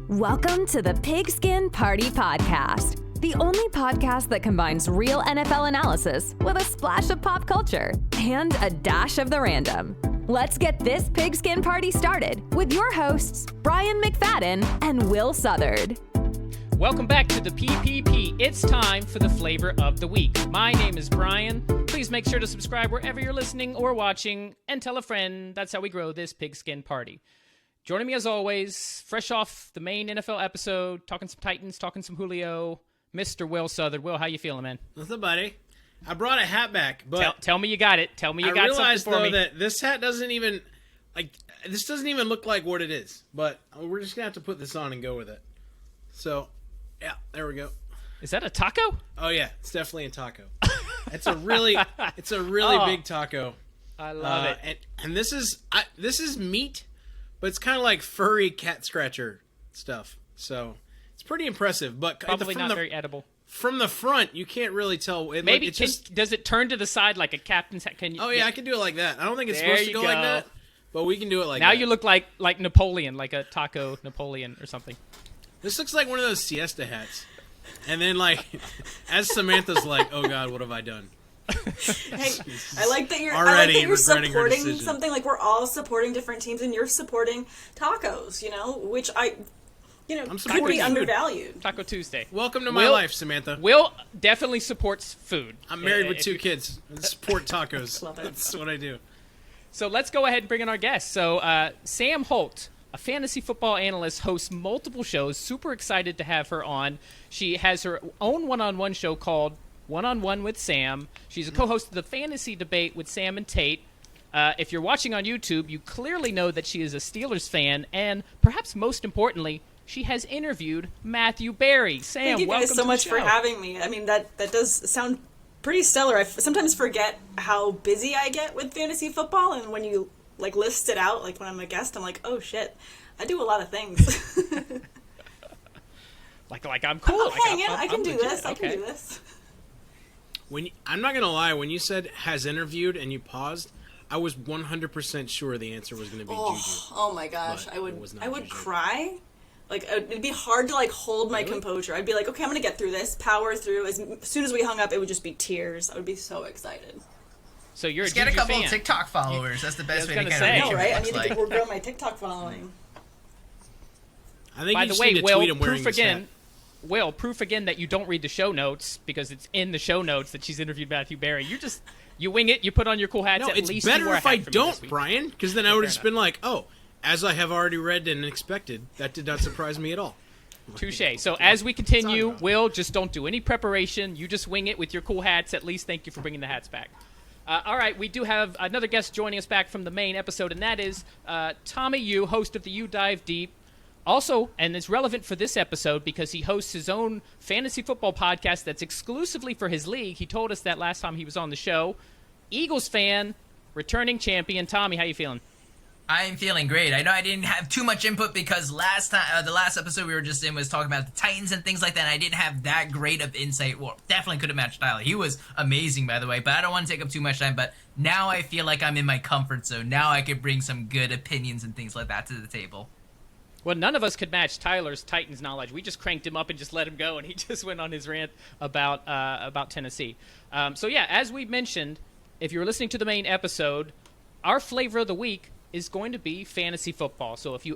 Welcome to the Pigskin Party Podcast, the only podcast that combines real NFL analysis with a splash of pop culture and a dash of the random. Let's get this Pigskin Party started with your hosts, Brian McFadden and Will Southard. Welcome back to the PPP. It's time for the flavor of the week. My name is Brian. Please make sure to subscribe wherever you're listening or watching and tell a friend. That's how we grow this Pigskin Party. Joining me as always, fresh off the main NFL episode, talking some Titans, talking some Julio, Mr. Will Southard. Will, how you feeling, man? Nothing, buddy. I brought a hat back, but tell me you got it. Tell me you got something for me. I realized, though, that this hat doesn't even look like what it is. But we're just gonna have to put this on and go with it. So, yeah, there we go. Is that a taco? Oh yeah, it's definitely a taco. It's a really big taco. I love it. And this is meat, but it's kind of like furry cat scratcher stuff. So it's pretty impressive, but probably not very edible. From the front, you can't really tell. Maybe does it turn to the side like a captain's hat? Can you? Oh yeah, I can do it like that. I don't think it's supposed to go like that, but we can do it like that. Now you look like Napoleon, like a taco Napoleon or something. This looks like one of those siesta hats. And then, as Samantha's like, "Oh God, what have I done?" Hey, I like that you're supporting something. Like, we're all supporting different teams, and you're supporting tacos. Which I'm pretty undervalued. Taco Tuesday. Welcome to my life, Samantha. Will definitely supports food. I'm married with two kids. I support tacos. Love it. That's what I do. So let's go ahead and bring in our guest. So Sam Holt, a fantasy football analyst, hosts multiple shows. Super excited to have her on. She has her own one-on-one show called One-on-One with Sam. She's a co-host of the Fantasy Debate with Sam and Tate. If you're watching on YouTube, you clearly know that she is a Steelers fan, and perhaps most importantly, she has interviewed Matthew Berry. Sam, thank you guys so much for having me. I mean, that does sound pretty stellar. I sometimes forget how busy I get with fantasy football, and when you list it out, when I'm a guest, I'm like, oh shit, I do a lot of things. like I'm cool. I can do this. I can do this. I'm not gonna lie. When you said has interviewed and you paused, I was 100% sure the answer was gonna be Juju. Oh my gosh, I would cry. It'd be hard to hold my composure. I'd be like, okay, I'm gonna get through this, power through. As soon as we hung up, it would just be tears. I would be so excited. So you're just a Juju get a couple fan. of TikTok followers. That's the best way to say. I know, right? I need to grow my TikTok following. I think by you the way, need to Will, tweet him wearing proof this again. hat. Will, proof again that you don't read the show notes because it's in the show notes that she's interviewed Matthew Berry. You wing it. You put on your cool hats. No, At it's least better you if I don't, Brian, because then I would have just been like, oh, as I have already read and expected, that did not surprise me at all. Touche. So as we continue, Will, just don't do any preparation. You just wing it with your cool hats. At least thank you for bringing the hats back. All right, we do have another guest joining us back from the main episode, and that is Tommy Yu, host of the You Dive Deep. Also, and it's relevant for this episode because he hosts his own fantasy football podcast that's exclusively for his league. He told us that last time he was on the show. Eagles fan, returning champion. Tommy, how you feeling? I'm feeling great. I know I didn't have too much input because the last episode we were just in was talking about the Titans and things like that, and I didn't have that great of insight. Well, definitely could have matched Tyler. He was amazing, by the way, but I don't want to take up too much time. But now I feel like I'm in my comfort zone. Now I could bring some good opinions and things like that to the table. Well, none of us could match Tyler's Titans knowledge. We just cranked him up and just let him go, and he just went on his rant about Tennessee. So, yeah, as we mentioned, if you're listening to the main episode, our flavor of the week is going to be fantasy football. So if you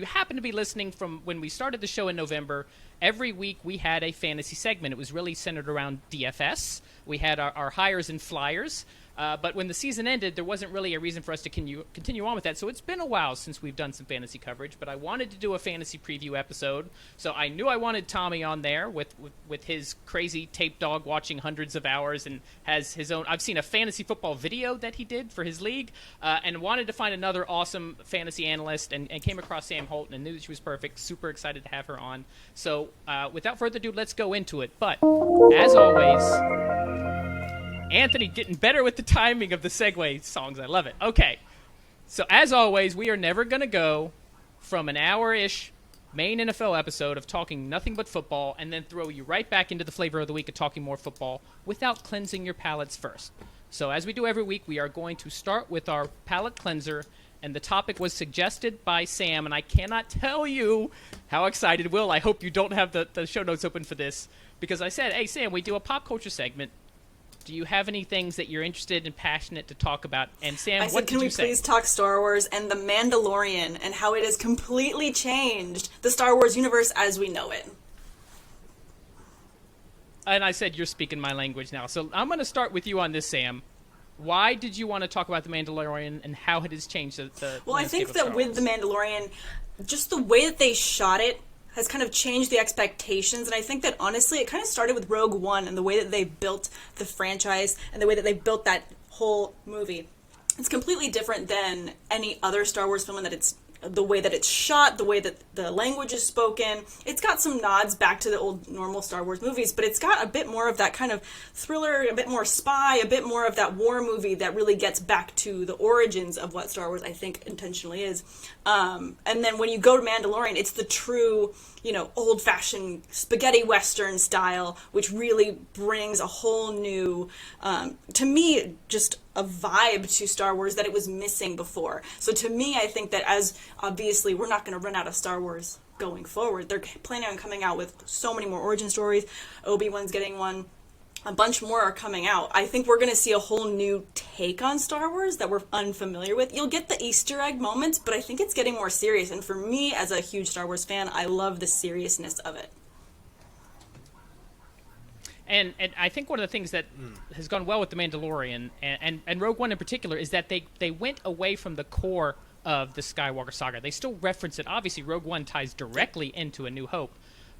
happen to be listening from when we started the show in November, every week we had a fantasy segment. It was really centered around DFS. We had our hires and flyers. But when the season ended, there wasn't really a reason for us to continue on with that. So it's been a while since we've done some fantasy coverage, but I wanted to do a fantasy preview episode. So I knew I wanted Tommy on there with his crazy tape dog watching hundreds of hours and has his own. I've seen a fantasy football video that he did for his league and wanted to find another awesome fantasy analyst and came across Sam Holt and knew that she was perfect. Super excited to have her on. So without further ado, let's go into it. But as always, Anthony getting better with the timing of the segue songs. I love it. Okay. So as always, we are never going to go from an hour-ish main NFL episode of talking nothing but football and then throw you right back into the flavor of the week of talking more football without cleansing your palates first. So as we do every week, we are going to start with our palate cleanser and the topic was suggested by Sam, and I cannot tell you how excited Will. I hope you don't have the show notes open for this, because I said, hey, Sam, we do a pop culture segment. Do you have any things that you're interested and passionate to talk about? And Sam, I what said, did can you we say? please talk Star Wars and The Mandalorian and how it has completely changed the Star Wars universe as we know it? And I said, you're speaking my language now. So I'm going to start with you on this, Sam. Why did you want to talk about The Mandalorian and how it has changed the Well, I landscape think of that Star with Wars? The Mandalorian, just the way that they shot it has kind of changed the expectations, and I think that honestly it kind of started with Rogue One and the way that they built the franchise and the way that they built that whole movie. It's completely different than any other Star Wars film in that it's the way that it's shot, the way that the language is spoken. It's got some nods back to the old normal Star Wars movies, but it's got a bit more of that kind of thriller, a bit more spy, a bit more of that war movie that really gets back to the origins of what Star Wars, I think, intentionally is. And then when you go to Mandalorian, it's the true, old-fashioned spaghetti western style, which really brings a whole new, to me, just a vibe to Star Wars that it was missing before. So to me, I think that as obviously we're not going to run out of Star Wars going forward. They're planning on coming out with so many more origin stories. Obi-Wan's getting one. A bunch more are coming out. I think we're going to see a whole new take on Star Wars that we're unfamiliar with. You'll get the Easter egg moments, but I think it's getting more serious. And for me, as a huge Star Wars fan, I love the seriousness of it. And I think one of the things that has gone well with The Mandalorian and Rogue One in particular is that they went away from the core of the Skywalker saga. They still reference it. Obviously, Rogue One ties directly into A New Hope,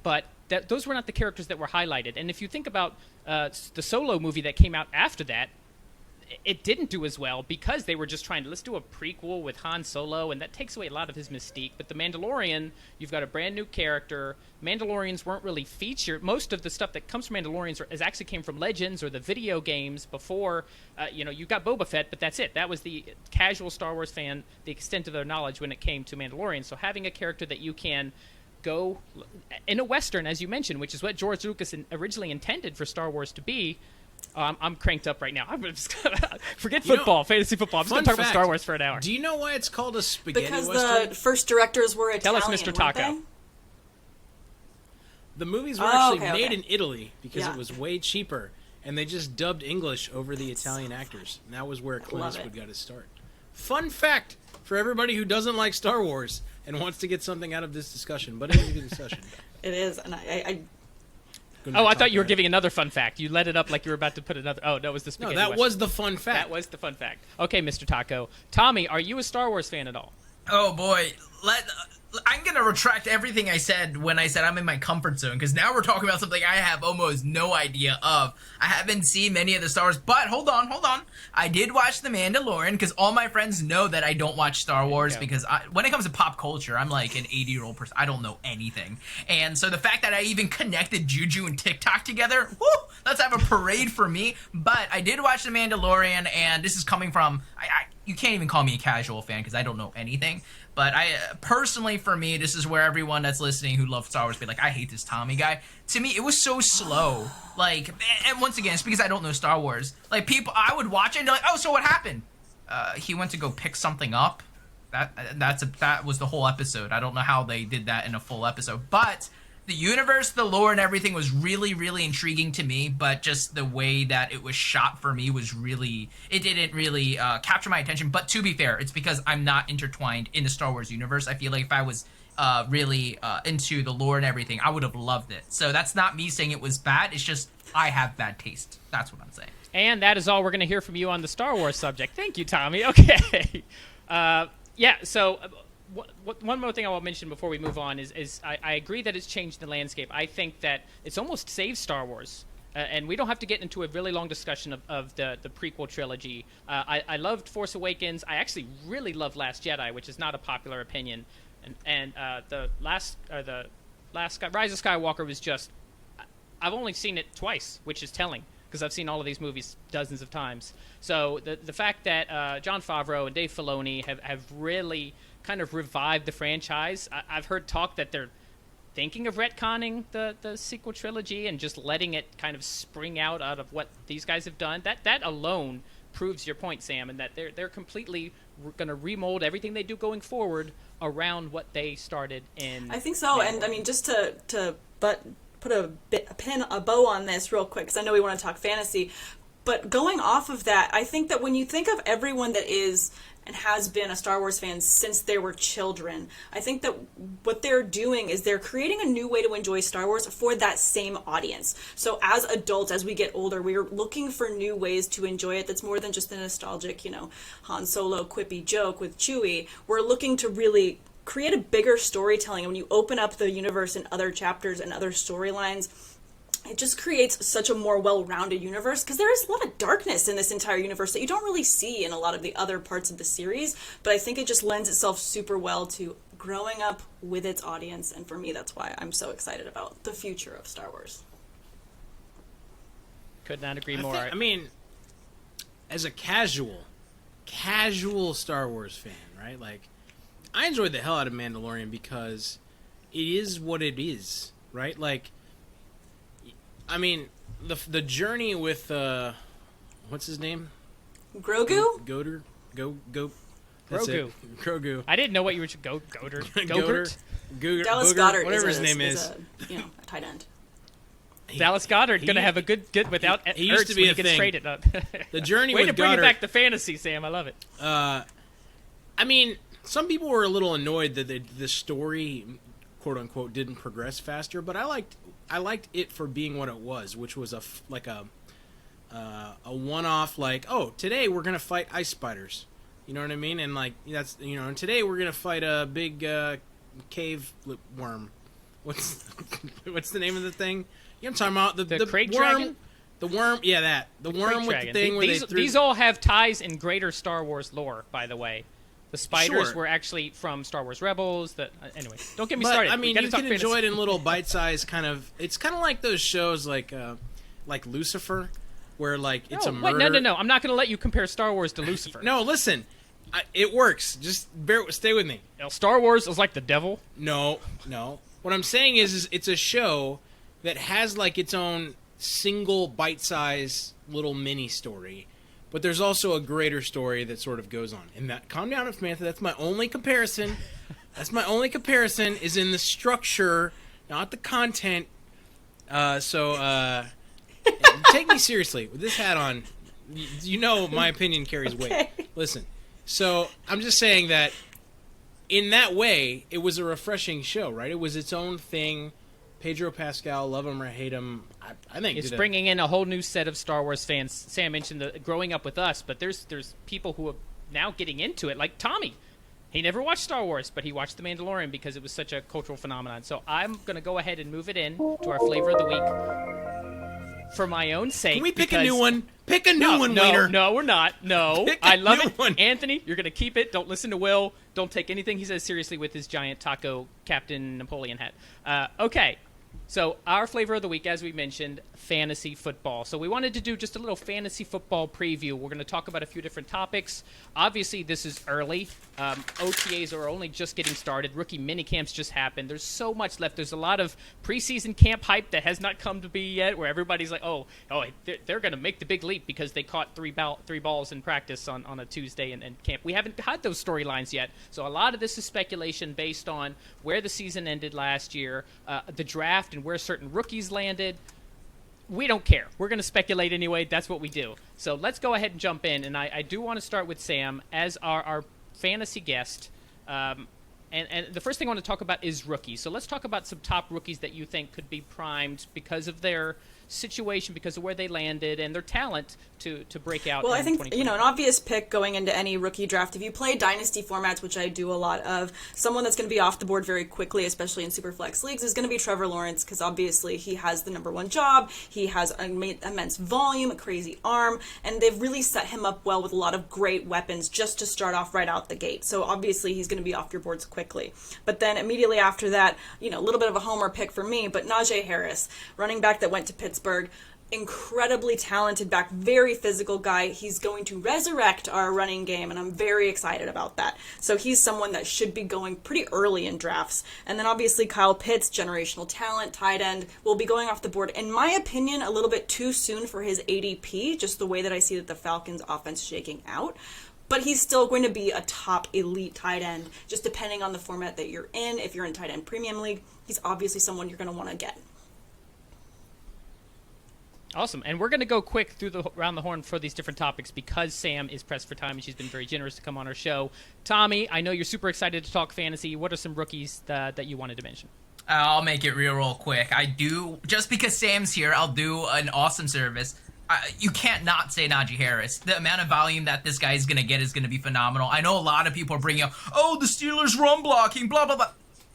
but those were not the characters that were highlighted. And if you think about the Solo movie that came out after that, it didn't do as well because they were just trying to, let's do a prequel with Han Solo, and that takes away a lot of his mystique. But The Mandalorian, you've got a brand new character. Mandalorians weren't really featured. Most of the stuff that comes from Mandalorians is actually came from Legends or the video games before. You got Boba Fett, but that's it. That was the casual Star Wars fan, the extent of their knowledge when it came to Mandalorian. So having a character that you can go in a Western, as you mentioned, which is what George Lucas originally intended for Star Wars to be. I'm cranked up right now. I'm just forget football, fantasy football. I'm just going to talk about Star Wars for an hour. Do you know why it's called a spaghetti because western? the first directors were Italian, Tell us, Mr. Taco. weren't they? The movies were actually made okay. in Italy because Yeah. it was way cheaper, and they just dubbed English over the Italian actors. And that was where Clint Love Eastwood it. got his start. Fun fact for everybody who doesn't like Star Wars and wants to get something out of this discussion, but it is a good discussion. It is, and I I thought you were giving another fun fact. You let it up like you were about to put another. Oh, that was the No, spaghetti that Western. was the fun fact. That was the fun fact. Okay, Mr. Taco. Tommy, are you a Star Wars fan at all? Oh boy, I'm gonna retract everything I said when I said I'm in my comfort zone, because now we're talking about something I have almost no idea of. I haven't seen many of the Star Wars, but hold on. I did watch The Mandalorian, because all my friends know that I don't watch Star Wars, because when it comes to pop culture, I'm like an 80-year-old person. I don't know anything. And so the fact that I even connected Juju and TikTok together, whoo, let's have a parade for me. But I did watch The Mandalorian, and this is coming from, you can't even call me a casual fan, because I don't know anything. But I personally, for me, this is where everyone that's listening who loves Star Wars be like, I hate this Tommy guy. To me, it was so slow. Like, and once again, it's because I don't know Star Wars. Like, people, I would watch it and they're like, oh, so what happened? He went to go pick something up. That was the whole episode. I don't know how they did that in a full episode. But the universe, the lore, and everything was really, really intriguing to me, but just the way that it was shot for me was really, it didn't really capture my attention. But to be fair, it's because I'm not intertwined in the Star Wars universe. I feel like if I was really into the lore and everything, I would have loved it. So that's not me saying it was bad. It's just I have bad taste. That's what I'm saying. And that is all we're going to hear from you on the Star Wars subject. Thank you, Tommy. Okay. So one more thing I will mention before we move on is I agree that it's changed the landscape. I think that it's almost saved Star Wars. And we don't have to get into a really long discussion of the prequel trilogy. I loved Force Awakens. I actually really love Last Jedi, which is not a popular opinion. And the Rise of Skywalker was just... I've only seen it twice, which is telling, because I've seen all of these movies dozens of times. So the fact that Jon Favreau and Dave Filoni have really kind of revived the franchise. I've heard talk that they're thinking of retconning the sequel trilogy and just letting it kind of spring out of what these guys have done. That alone proves your point, Sam, and that they're completely going to remold everything they do going forward around what they started in. I think so, and I mean, just to put a bow on this real quick, because I know we want to talk fantasy, but going off of that, I think that when you think of everyone that is and has been a Star Wars fan since they were children, I think that what they're doing is they're creating a new way to enjoy Star Wars for that same audience. So as adults, as we get older, we're looking for new ways to enjoy it that's more than just a nostalgic, Han Solo quippy joke with Chewie. We're looking to really create a bigger storytelling. And when you open up the universe and other chapters and other storylines, it just creates such a more well-rounded universe, because there is a lot of darkness in this entire universe that you don't really see in a lot of the other parts of the series, but I think it just lends itself super well to growing up with its audience, and for me, that's why I'm so excited about the future of Star Wars. Could not agree more. I mean, as a casual Star Wars fan, right? Like, I enjoyed the hell out of Mandalorian because it is what it is, right? Like, I mean, the journey with what's his name? Grogu? Grogu. I didn't know what you were Gogurt. Dallas Goddard, whatever his name is. A tight end. Dallas Goddard going to have a good without he used to be when a he gets thing. traded up. The journey Way with to bring Goddard, it back to fantasy, Sam. I love it. I mean, some people were a little annoyed that the story, quote unquote, didn't progress faster, but I liked it for being what it was, which was a one-off, like, oh, today we're gonna fight ice spiders, you know what I mean? And like that's and today we're gonna fight a big cave worm. What's the name of the thing? You know what I'm talking about? The crate worm, dragon? the worm, yeah, that the worm with the thing where these all have ties in greater Star Wars lore, by the way. The spiders Sure. were actually from Star Wars Rebels. Anyway, don't get me But, started. I mean, We you gotta can talk enjoy it fantasy. in little bite-sized kind of. It's kind of like those shows like Lucifer, where like it's a murder. Wait, no. I'm not going to let you compare Star Wars to Lucifer. No, listen, it works. Just stay with me. Star Wars is like the devil. No. What I'm saying is it's a show that has like its own single bite-sized little mini story. But there's also a greater story that sort of goes on. And that, calm down, Samantha. That's my only comparison. Is in the structure, not the content. So take me seriously with this hat on. You know my opinion carries weight. Listen. So I'm just saying that in that way, it was a refreshing show, right? It was its own thing. Pedro Pascal, love him or hate him, I think It's bringing in a whole new set of Star Wars fans. Sam mentioned growing up with us, but there's people who are now getting into it, like Tommy. He never watched Star Wars, but he watched The Mandalorian because it was such a cultural phenomenon. So I'm going to go ahead and move it in to our flavor of the week for my own sake. Can we pick a new one? Pick a new one, Wiener. No, we're not. No. Pick a I love new it. one. Anthony, you're going to keep it. Don't listen to Will. Don't take anything he says seriously with his giant taco Captain Napoleon hat. Okay. So our flavor of the week, as we mentioned, fantasy football. So we wanted to do just a little fantasy football preview. We're going to talk about a few different topics. Obviously, this is early. OTAs are only just getting started. Rookie minicamps just happened. There's so much left. There's a lot of preseason camp hype that has not come to be yet, where everybody's like, oh, they're going to make the big leap because they caught three balls in practice on a Tuesday in camp. We haven't had those storylines yet. So a lot of this is speculation based on where the season ended last year, the draft, and where certain rookies landed. We don't care. We're going to speculate anyway. That's what we do. So let's go ahead and jump in. And I do want to start with Sam as our fantasy guest. And the first thing I want to talk about is rookies. So let's talk about some top rookies that you think could be primed because of their situation, because of where they landed and their talent to break out. Well, in I think 2020. an obvious pick going into any rookie draft, if you play dynasty formats, which I do a lot of, someone that's going to be off the board very quickly, especially in superflex leagues, is going to be Trevor Lawrence, because obviously he has the number one job, he has immense volume, a crazy arm, and they've really set him up well with a lot of great weapons just to start off right out the gate. So obviously he's going to be off your boards quickly. But then immediately after that, a little bit of a homer pick for me, but Naji Harris, running back that went to Pittsburgh, incredibly talented back, very physical guy. He's going to resurrect our running game, and I'm very excited about that. So he's someone that should be going pretty early in drafts. And then obviously Kyle Pitts, generational talent, tight end, will be going off the board, in my opinion, a little bit too soon for his ADP, just the way that I see that the Falcons offense shaking out. but he's still going to be a top elite tight end, just depending on the format that you're in. If you're in tight end premium league, he's obviously someone you're going to want to get. Awesome. And we're going to go quick around the horn for these different topics because Sam is pressed for time and she's been very generous to come on our show. Tommy, I know you're super excited to talk fantasy. What are some rookies that you wanted to mention? I'll make it real quick. Just because Sam's here, I'll do an awesome service. You can't not say Naji Harris. The amount of volume that this guy is going to get is going to be phenomenal. I know a lot of people are bringing up, the Steelers run blocking, blah, blah, blah.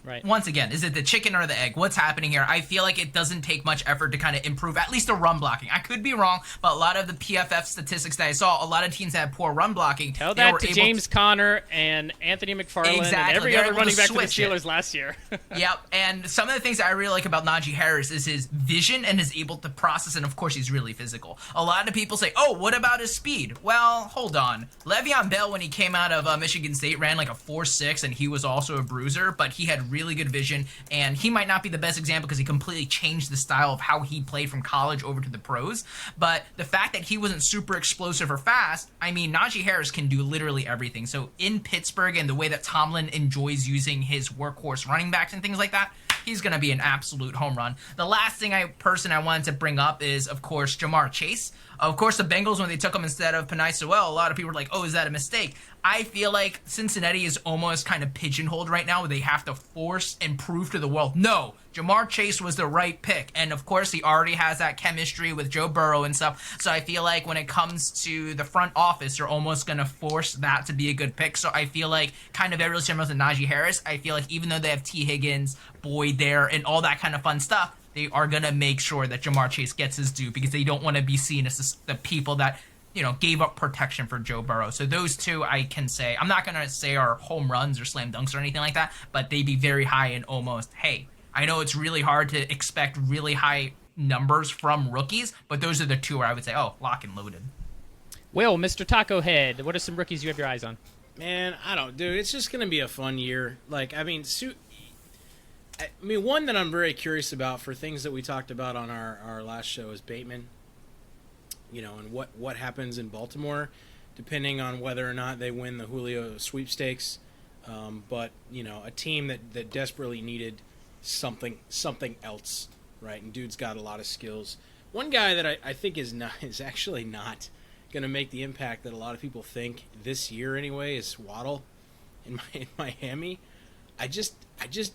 Right. Once again, is it the chicken or the egg? What's happening here? I feel like it doesn't take much effort to kind of improve at least the run blocking. I could be wrong, but a lot of the PFF statistics that I saw, a lot of teams that had poor run blocking. Tell that to James Conner and Anthony McFarland and every other running back for the Steelers last year. Yep, and some of the things that I really like about Naji Harris is his vision and is able to process, and of course he's really physical. A lot of people say, what about his speed? Well, hold on. Le'Veon Bell, when he came out of Michigan State, ran like a 4.6, and he was also a bruiser, but he had really good vision. And he might not be the best example because he completely changed the style of how he played from college over to the pros. But the fact that he wasn't super explosive or fast, I mean, Naji Harris can do literally everything. So in Pittsburgh and the way that Tomlin enjoys using his workhorse running backs and things like that, he's going to be an absolute home run. The last thing I wanted to bring up is, of course, Jamar Chase. Of course, the Bengals, when they took him instead of Penei Sewell, a lot of people were like, is that a mistake? I feel like Cincinnati is almost kind of pigeonholed right now where they have to force and prove to the world, no, Jamar Chase was the right pick. And, of course, he already has that chemistry with Joe Burrow and stuff. So I feel like when it comes to the front office, they're almost going to force that to be a good pick. So I feel like kind of very similar to Naji Harris, I feel like even though they have T. Higgins, Boyd there, and all that kind of fun stuff, they are going to make sure that Jamar Chase gets his due because they don't want to be seen as the people that, gave up protection for Joe Burrow. So those two I can say, I'm not going to say are home runs or slam dunks or anything like that, but they'd be very high in almost, hey, I know it's really hard to expect really high numbers from rookies, but those are the two where I would say, lock and loaded. Will, Mr. Taco Head, what are some rookies you have your eyes on? Man, dude, it's just going to be a fun year. One that I'm very curious about for things that we talked about on our last show is Bateman. And what happens in Baltimore, depending on whether or not they win the Julio sweepstakes. But a team that desperately needed something else, right? And dude's got a lot of skills. One guy that I think is actually not going to make the impact that a lot of people think this year anyway is Waddle in Miami. I just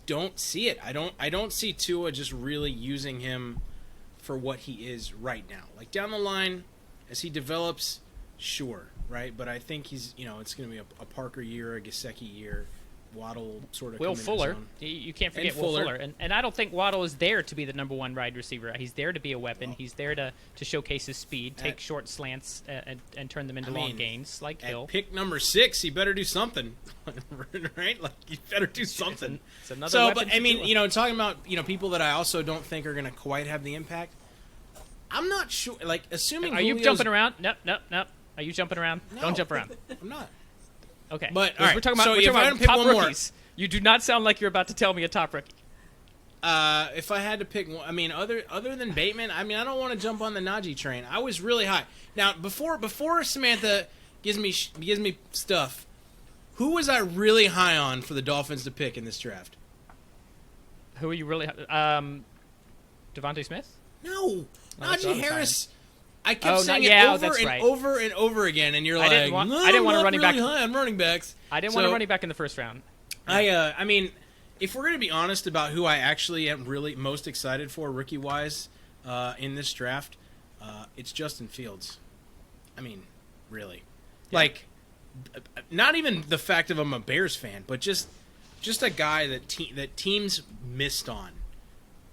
don't see it. I don't see Tua just really using him for what he is right now. Like down the line, as he develops, sure, right? But I think he's, it's going to be a Parker year, a Gesicki year. Waddle sort of Will Fuller. You can't forget Will Fuller. And I don't think Waddle is there to be the number one wide receiver. He's there to be a weapon. He's there to showcase his speed, take short slants, and turn them into long gains like Hill. Pick number 6, he better do something, right? Like, he better do something. It's another weapon. But, talking about, people that I also don't think are going to quite have the impact, I'm not sure. Like, assuming Are you jumping around? Nope. Are you jumping around? No, don't jump around. I'm not. Okay. But all right, we're talking about top rookies. You do not sound like you're about to tell me a top rookie. If I had to pick one, other than Bateman, I don't want to jump on the Naji train. I was really high. Now, before Samantha gives me stuff, who was I really high on for the Dolphins to pick in this draft? Who are you really Devonte Smith? No, Naji Harris. I kept saying over and over again, and you're like, I didn't want a running back high on running backs. I didn't want a running back in the first round. If we're going to be honest about who I actually am really most excited for rookie-wise in this draft, it's Justin Fields. Really. Yeah. Like, not even the fact of I'm a Bears fan, but just a guy that teams missed on,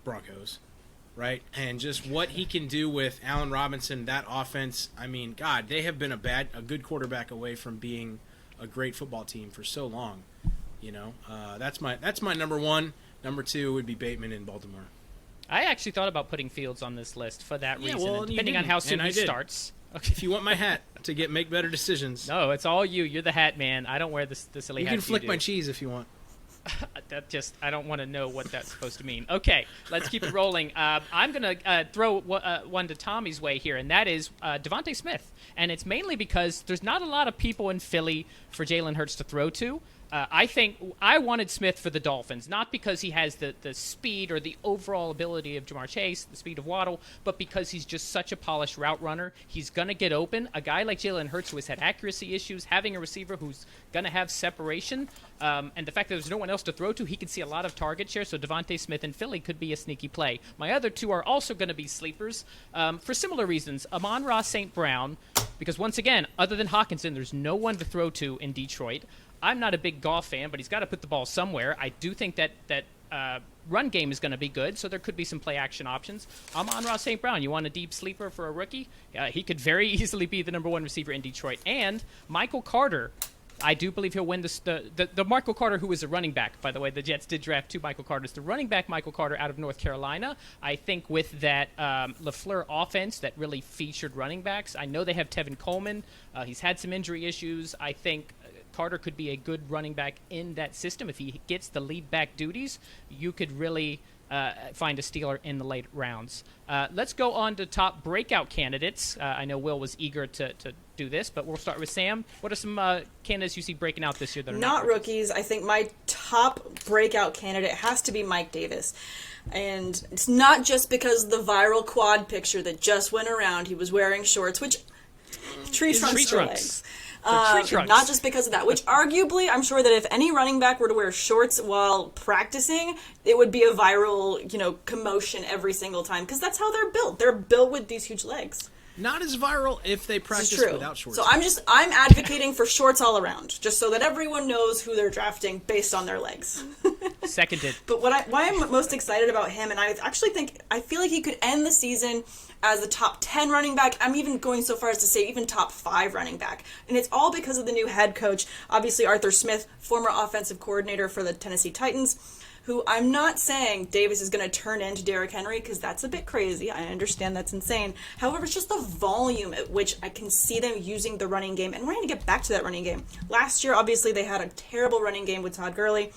Broncos, right? And just what he can do with Allen Robinson, that offense. God, they have been a good quarterback away from being a great football team for so long. That's my number one. Number 2 would be Bateman in Baltimore. I actually thought about putting Fields on this list for that reason. Well, depending on how soon he starts. Okay. If you want my hat to make better decisions. No, it's all you. You're the hat man. I don't wear the silly hat. You can flick my cheese if you want. I don't want to know what that's supposed to mean. Okay, let's keep it rolling. I'm going to throw one to Tommy's way here, and that is Devonte Smith. And it's mainly because there's not a lot of people in Philly for Jalen Hurts to throw to. I think I wanted Smith for the Dolphins, not because he has the speed or the overall ability of Jamar Chase, the speed of Waddle, but because he's just such a polished route runner. He's going to get open. A guy like Jalen Hurts, who has had accuracy issues, having a receiver who's going to have separation, and the fact that there's no one else to throw to, he could see a lot of target share, so Devonte Smith in Philly could be a sneaky play. My other two are also going to be sleepers for similar reasons. Amon-Ra St. Brown, because once again, other than Hawkinson, there's no one to throw to in Detroit. I'm not a big Goff fan, but he's got to put the ball somewhere. I do think that run game is going to be good, so there could be some play-action options. Amon-Ra St. Brown, you want a deep sleeper for a rookie? He could very easily be the number one receiver in Detroit. And Michael Carter, I do believe he'll win the Michael Carter, who is a running back, by the way. The Jets did draft 2 Michael Carters. The running back Michael Carter out of North Carolina, I think with that LaFleur offense that really featured running backs, I know they have Tevin Coleman. He's had some injury issues. I think Carter could be a good running back in that system. If he gets the lead back duties, you could really find a stealer in the late rounds. Let's go on to top breakout candidates. I know Will was eager to do this, but we'll start with Sam. What are some candidates you see breaking out this year that are not rookies? I think my top breakout candidate has to be Mike Davis. And it's not just because of the viral quad picture that just went around. He was wearing shorts, which tree trunks for legs. Not just because of that, which arguably, I'm sure that if any running back were to wear shorts while practicing, it would be a viral, commotion every single time, because that's how they're built. They're built with these huge legs. Not as viral if they practice without shorts. So I'm advocating for shorts all around, just so that everyone knows who they're drafting based on their legs. Seconded. But why I'm most excited about him, and I feel like he could end the season as a top 10 running back. I'm even going so far as to say even top 5 running back. And it's all because of the new head coach, obviously Arthur Smith, former offensive coordinator for the Tennessee Titans, who I'm not saying Davis is going to turn into Derrick Henry, because that's a bit crazy. I understand that's insane. However, it's just the volume at which I can see them using the running game. And we're going to get back to that running game. Last year, obviously, they had a terrible running game with Todd Gurley.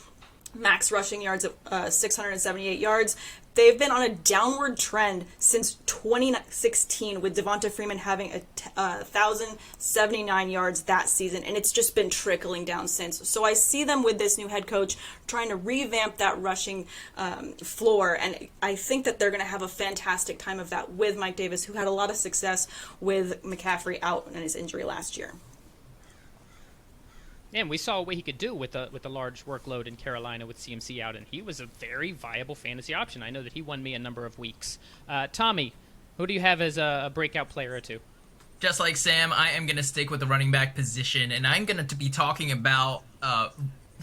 Max rushing yards at 678 yards. They've been on a downward trend since 2016, with Devonta Freeman having 1,079 yards that season, and it's just been trickling down since. So I see them with this new head coach trying to revamp that rushing floor, and I think that they're going to have a fantastic time of that with Mike Davis, who had a lot of success with McCaffrey out in his injury last year. And we saw what he could do with a large workload in Carolina with CMC out, and he was a very viable fantasy option. I know that he won me a number of weeks. Tommy, who do you have as a breakout player or two? Just like Sam, I am going to stick with the running back position, and I'm going to be talking about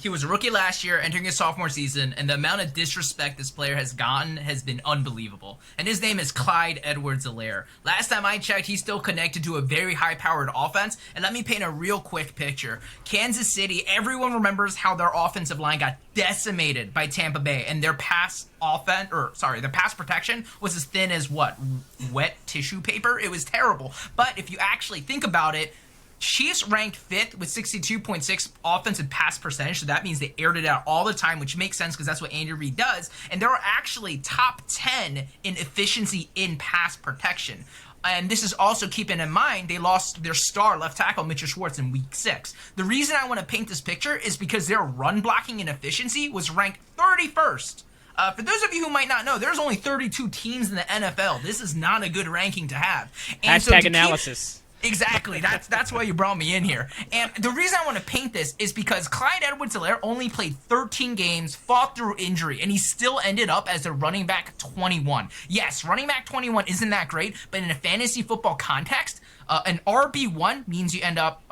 he was a rookie last year, entering his sophomore season, and the amount of disrespect this player has gotten has been unbelievable. And his name is Clyde Edwards-Helaire. Last time I checked, he's still connected to a very high-powered offense. And let me paint a real quick picture. Kansas City, everyone remembers how their offensive line got decimated by Tampa Bay, and their pass protection was as thin as what? Wet tissue paper? It was terrible. But if you actually think about it, Chiefs ranked 5th with 62.6 offensive pass percentage, so that means they aired it out all the time, which makes sense because that's what Andy Reid does. And they're actually top 10 in efficiency in pass protection. And this is also keeping in mind they lost their star left tackle, Mitchell Schwartz, in week 6. The reason I want to paint this picture is because their run blocking and efficiency was ranked 31st. For those of you who might not know, there's only 32 teams in the NFL. This is not a good ranking to have. And Hashtag analysis. Exactly. That's why you brought me in here. And the reason I want to paint this is because Clyde Edwards-Helaire only played 13 games, fought through injury, and he still ended up as a running back 21. Yes, running back 21 isn't that great, but in a fantasy football context, an RB1 means you end up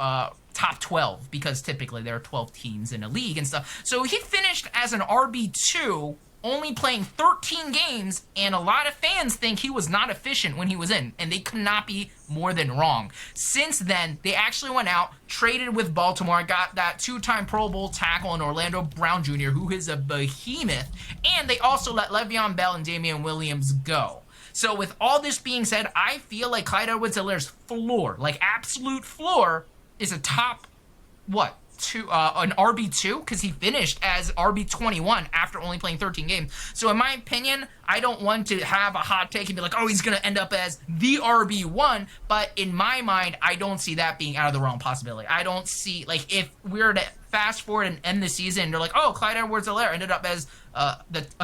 top 12, because typically there are 12 teams in a league and stuff. So he finished as an RB2, only playing 13 games, and a lot of fans think he was not efficient when he was in, and they could not be more than wrong. Since then, they actually went out, traded with Baltimore, got that 2-time Pro Bowl tackle in Orlando Brown Jr., who is a behemoth, and they also let Le'Veon Bell and Damian Williams go. So with all this being said, I feel like Clyde Edwards-Helaire's floor, like absolute floor, is a top, an RB2 because he finished as RB21 after only playing 13 games. So in my opinion, I don't want to have a hot take and be like, oh, he's going to end up as the RB1. But in my mind, I don't see that being out of the realm possibility. I don't see, like, if we were to fast forward and end the season, they're like, oh, Clyde Edwards-Helaire ended up as a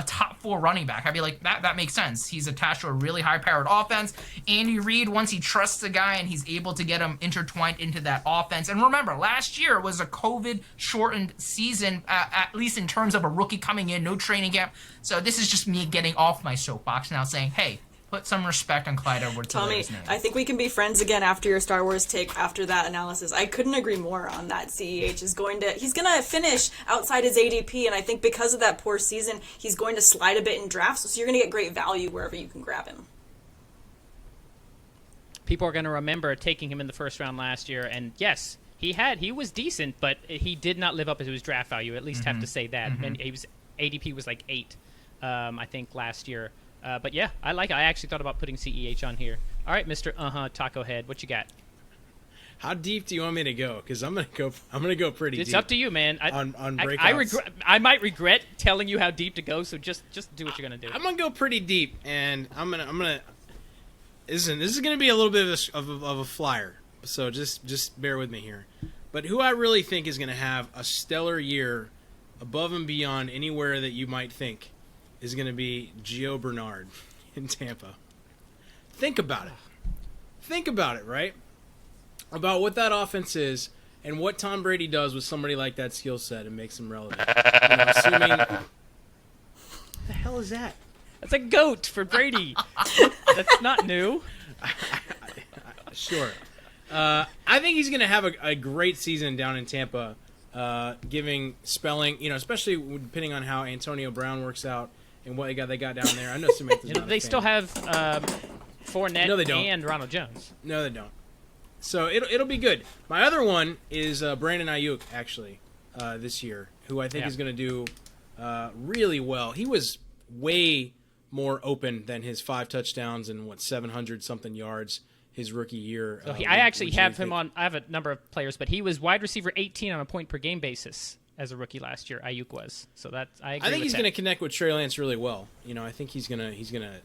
top 4 running back. I'd be like, that makes sense. He's attached to a really high-powered offense. Andy Reid, once he trusts the guy and he's able to get him intertwined into that offense. And remember, last year was a COVID-shortened season, at least in terms of a rookie coming in, no training camp. So this is just me getting off my soapbox now saying, hey, put some respect on Clyde Edwards-Helaire's name. I think we can be friends again after your Star Wars take after that analysis. I couldn't agree more on that. CEH is he's going to finish outside his ADP, and I think because of that poor season, he's going to slide a bit in drafts, so you're going to get great value wherever you can grab him. People are going to remember taking him in the first round last year, and yes, he was decent, but he did not live up to his draft value. At least have to say that. And ADP was like 8, I think, last year. But yeah, I like it. I actually thought about putting CEH on here. All right, Mr. Taco Head, what you got? How deep do you want me to go? Because I'm gonna go pretty deep. It's up to you, man. On breakouts. I might regret telling you how deep to go. So just do what you're gonna do. I'm gonna go pretty deep, and I'm gonna. This is gonna be a little bit of a flyer. So just bear with me here. But who I really think is gonna have a stellar year, above and beyond anywhere that you might think, is going to be Gio Bernard in Tampa. Think about it. Think about it, right? About what that offense is and what Tom Brady does with somebody like that skill set and makes him relevant. Assuming... What the hell is that? That's a goat for Brady. That's not new. Sure. I think he's going to have a great season down in Tampa, spelling, especially depending on how Antonio Brown works out and what they got down there. I know Samantha's they still have Fournette no, they don't. and Ronald Jones. No, they don't. So it'll be good. My other one is Brandon Ayuk, actually, this year, who I think is going to do really well. He was way more open than his 5 touchdowns and 700-something yards his rookie year. So I actually have him on. I have a number of players, but he was wide receiver 18 on a point per game basis as a rookie last year. Ayuk was. So that I think he's going to connect with Trey Lance really well. I think he's gonna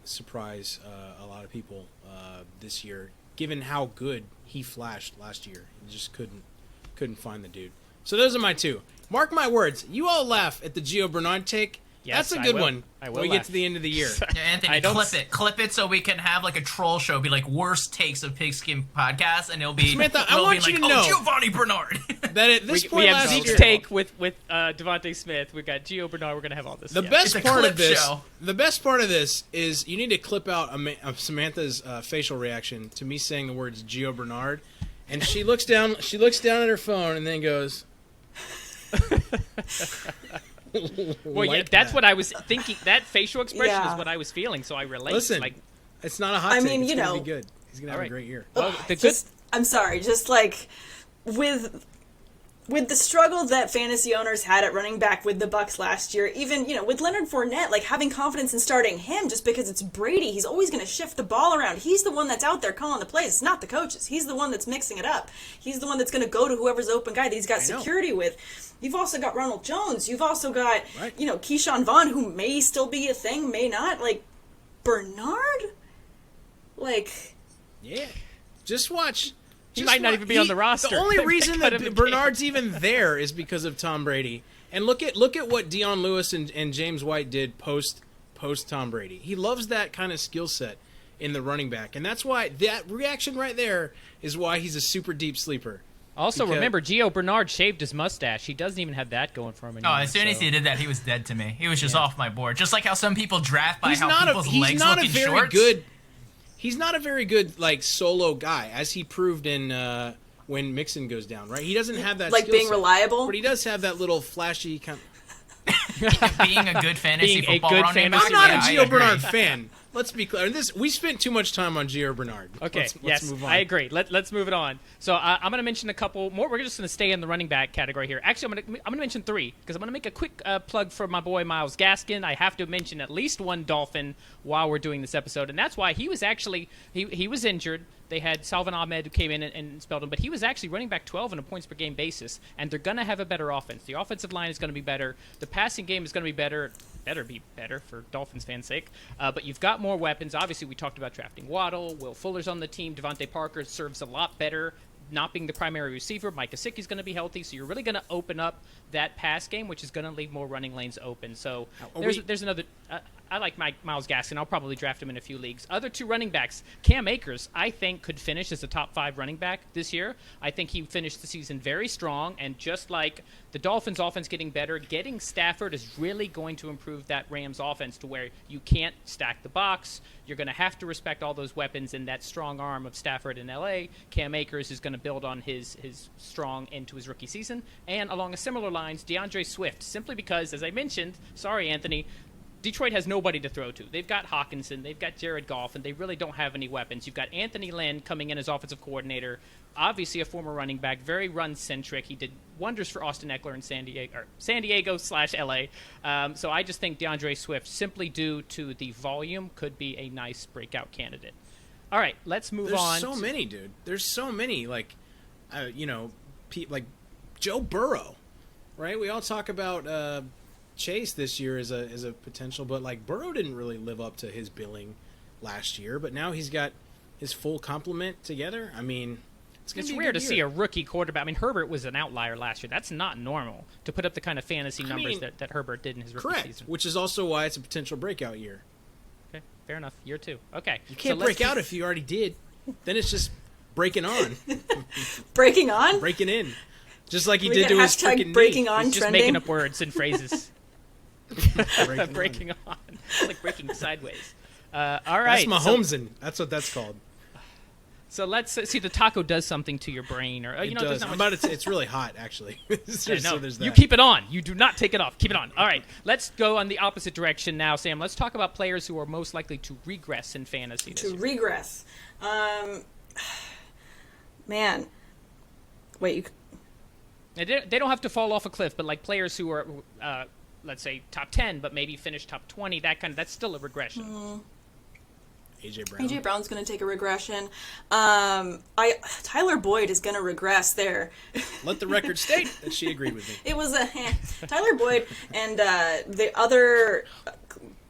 surprise a lot of people this year, given how good he flashed last year. He just couldn't find the dude. So those are my 2. Mark my words. You all laugh at the Gio Bernard take. Yes, that's a good one. I will when we get to the end of the year. Yeah, Anthony, clip it so we can have like a troll show, be like worst takes of Pigskin podcast, and it'll be Samantha, I want you to know Giovanni Bernard. That at this point we have last Zeke's year, take with Devonte Smith. We got Gio Bernard. We're gonna have all this. The best part of this is you need to clip out Samantha's facial reaction to me saying the words Gio Bernard, and she looks down. She looks down at her phone and then goes. Well, yeah, that's what I was thinking. That facial expression is what I was feeling, so I relate. Listen, it's not a hot take. It's going to be good. He's going to have a great year. Well, I'm sorry, just like with the struggle that fantasy owners had at running back with the Bucs last year, even with Leonard Fournette, like having confidence in starting him just because it's Brady, he's always going to shift the ball around. He's the one that's out there calling the plays. It's not the coaches. He's the one that's mixing it up. He's the one that's going to go to whoever's open guy that he's got security with. You've also got Ronald Jones. You've also got Keyshawn Vaughn, who may still be a thing, may not. Like Bernard, just watch. He might not even be on the roster. The only reason that Bernard's even there is because of Tom Brady. And look at what Dion Lewis and James White did post Tom Brady. He loves that kind of skill set in the running back, and that's why that reaction right there is why he's a super deep sleeper. Also, remember, Gio Bernard shaved his mustache. He doesn't even have that going for him anymore. Oh, as soon as he did that, he was dead to me. He was just off my board. Just like how some people draft by people's legs look in shorts. He's not a very good solo guy, as he proved in when Mixon goes down, right? He doesn't have that skill being set, reliable, but he does have that little flashy kind of being a good fantasy football running back. I'm not a Gio Bernard fan. let's be clear. We spent too much time on Gio Bernard. Okay, let's move on. I agree. Let's move it on. So I'm going to mention a couple more. We're just going to stay in the running back category here. Actually, I'm going to mention 3 because I'm going to make a quick plug for my boy Myles Gaskin. I have to mention at least one Dolphin while we're doing this episode, and that's why he was actually he was injured. They had Salvin Ahmed who came in and spelled him, but he was actually running back 12 on a points per game basis, and they're going to have a better offense. The offensive line is going to be better. The passing game is going to be better. Better be better for Dolphins fans' sake. But you've got more weapons. Obviously, we talked about drafting Waddle. Will Fuller's on the team. Devontae Parker serves a lot better not being the primary receiver. Mike Gesicki's going to be healthy, so you're really going to open up that pass game, which is going to leave more running lanes open. So there's another I like Myles Gaskin. I'll probably draft him in a few leagues. Other 2 running backs, Cam Akers, I think could finish as a top 5 running back this year. I think he finished the season very strong, and just like the Dolphins' offense getting better, getting Stafford is really going to improve that Rams offense to where you can't stack the box. You're going to have to respect all those weapons and that strong arm of Stafford in L.A. Cam Akers is going to build on his strong into his rookie season. And along a similar lines, Deandre Swift, simply because, as I mentioned, sorry, Anthony, Detroit has nobody to throw to. They've got Hawkinson, they've got Jared Goff, and they really don't have any weapons. You've got Anthony Lynn coming in as offensive coordinator, obviously a former running back, very run-centric. He did wonders for Austin Eckler in San Diego/LA. So I just think DeAndre Swift, simply due to the volume, could be a nice breakout candidate. All right, let's move on. There's so many, dude. There's so many, like Joe Burrow, right? We all talk about Chase this year as a potential, but like Burrow didn't really live up to his billing last year, but now he's got his full complement together. I mean, it's rare to see a rookie quarterback. I mean, Herbert was an outlier last year. That's not normal to put up the kind of fantasy numbers that Herbert did in his rookie season. Which is also why it's a potential breakout year. Okay, fair enough. Year 2. Okay. You can't break out if you already did. Then it's just breaking on. Breaking on? Breaking in. Just like he did to his freaking breaking knee. on He's just trending. making up words and phrases. breaking on. It's like breaking sideways. All right. That's Mahomesen. That's what that's called. So let's see. The taco does something to your brain, or It does. It's really hot, actually. So there's that. You keep it on. You do not take it off. Keep it on. All right. Let's go on the opposite direction now, Sam. Let's talk about players who are most likely to regress in fantasy. Regress. Man. Wait. They don't have to fall off a cliff, but like players who are, let's say, top 10, but maybe finish top 20. That's still a regression. AJ Brown's going to take a regression. Tyler Boyd is going to regress there. Let the record state that she agreed with me. It was Tyler Boyd and the other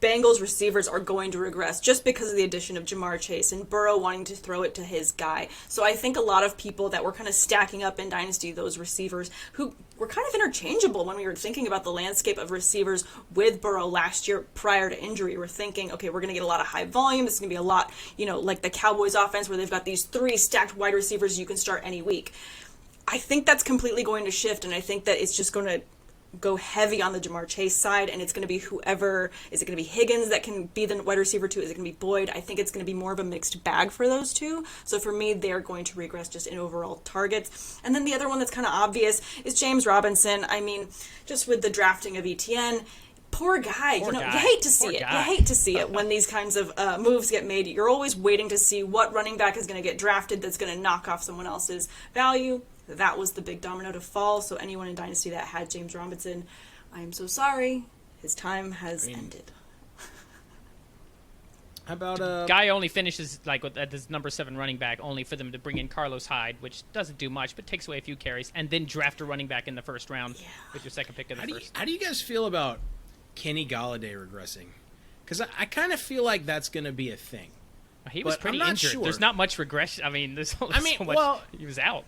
Bengals receivers are going to regress just because of the addition of Jamar Chase and Burrow wanting to throw it to his guy. So I think a lot of people that were kind of stacking up in Dynasty, those receivers who were kind of interchangeable when we were thinking about the landscape of receivers with Burrow last year prior to injury. We're thinking, okay, we're going to get a lot of high volume. This is going to be a lot, like the Cowboys offense where they've got these 3 stacked wide receivers you can start any week. I think that's completely going to shift, and I think that it's just going to go heavy on the Jamar Chase side, and it's going to be whoever. Is it going to be Higgins that can be the wide receiver too? Is it going to be Boyd? I think it's going to be more of a mixed bag for those two. So for me, they're going to regress just in overall targets. And then the other one that's kind of obvious is James Robinson. I mean, just with the drafting of ETN, poor guy. You hate to see it. You hate to see it when these kinds of moves get made. You're always waiting to see what running back is going to get drafted that's going to knock off someone else's value. That was the big domino to fall. So anyone in Dynasty that had James Robinson, I am so sorry. His time has ended. How about guy only finishes like at this number 7 running back, only for them to bring in Carlos Hyde, which doesn't do much, but takes away a few carries, and then draft a running back in the first round with your second pick of the first. How do you guys feel about Kenny Golladay regressing? Because I kind of feel like that's going to be a thing. He was pretty injured. Sure. There's not much regression. I mean, there's only so much. Well, he was out.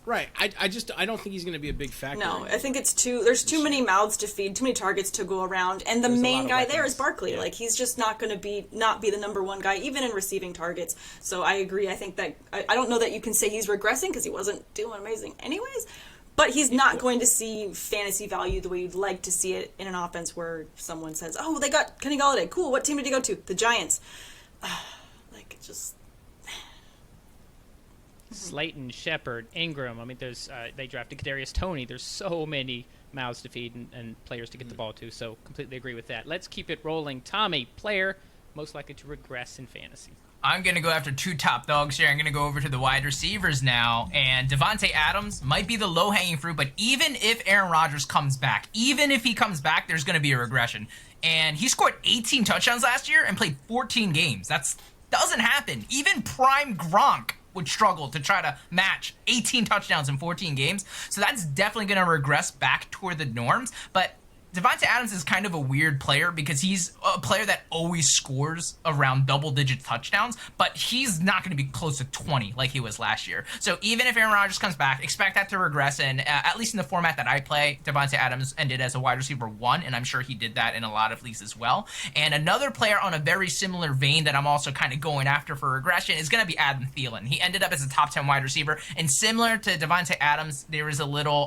Right. I don't think he's going to be a big factor. No, I think it's there's too many mouths to feed, too many targets to go around, and the main guy there is Barkley. Yeah. Like, he's just not going to not be the number 1 guy, even in receiving targets. So I agree. I think that I don't know that you can say he's regressing because he wasn't doing amazing anyways, but he's not going to see fantasy value the way you'd like to see it in an offense where someone says, "Oh, they got Kenny Golladay. Cool. What team did he go to? The Giants." Like, just. Slayton, Shepard, Ingram. I mean, there's they drafted Kadarius Toney. There's so many mouths to feed and players to get the ball to. So completely agree with that. Let's keep it rolling. Tommy, player most likely to regress in fantasy. I'm going to go after two top dogs here. I'm going to go over to the wide receivers now. And Devonta Adams might be the low-hanging fruit, but even if Aaron Rodgers comes back, there's going to be a regression. And he scored 18 touchdowns last year and played 14 games. That doesn't happen. Even prime Gronk would struggle to try to match 18 touchdowns in 14 games. So that's definitely going to regress back toward the norms. But Devonta Adams is kind of a weird player because he's a player that always scores around double-digit touchdowns, but he's not going to be close to 20 like he was last year. So even if Aaron Rodgers comes back, expect that to regress. And at least in the format that I play, Devonta Adams ended as a wide receiver 1, and I'm sure he did that in a lot of leagues as well. And another player on a very similar vein that I'm also kind of going after for regression is going to be Adam Thielen. He ended up as a top 10 wide receiver, and similar to Devonta Adams, there is a little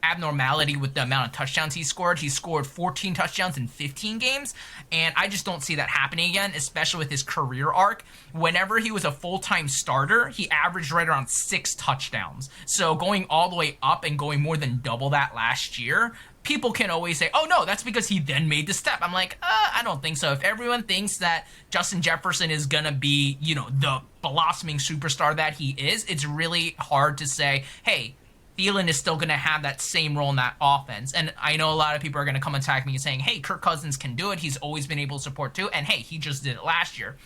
abnormality with the amount of touchdowns he scored. He scored 14 touchdowns in 15 games, and I just don't see that happening again, especially with his career arc. Whenever he was a full-time starter, he averaged right around 6 touchdowns. So going all the way up and going more than double that last year, people can always say, oh no, that's because he then made the step. I'm like, I don't think so. If everyone thinks that Justin Jefferson is going to be, the blossoming superstar that he is, it's really hard to say, hey, Thielen is still going to have that same role in that offense. And I know a lot of people are going to come attack me and saying, hey, Kirk Cousins can do it. He's always been able to support too. And hey, he just did it last year.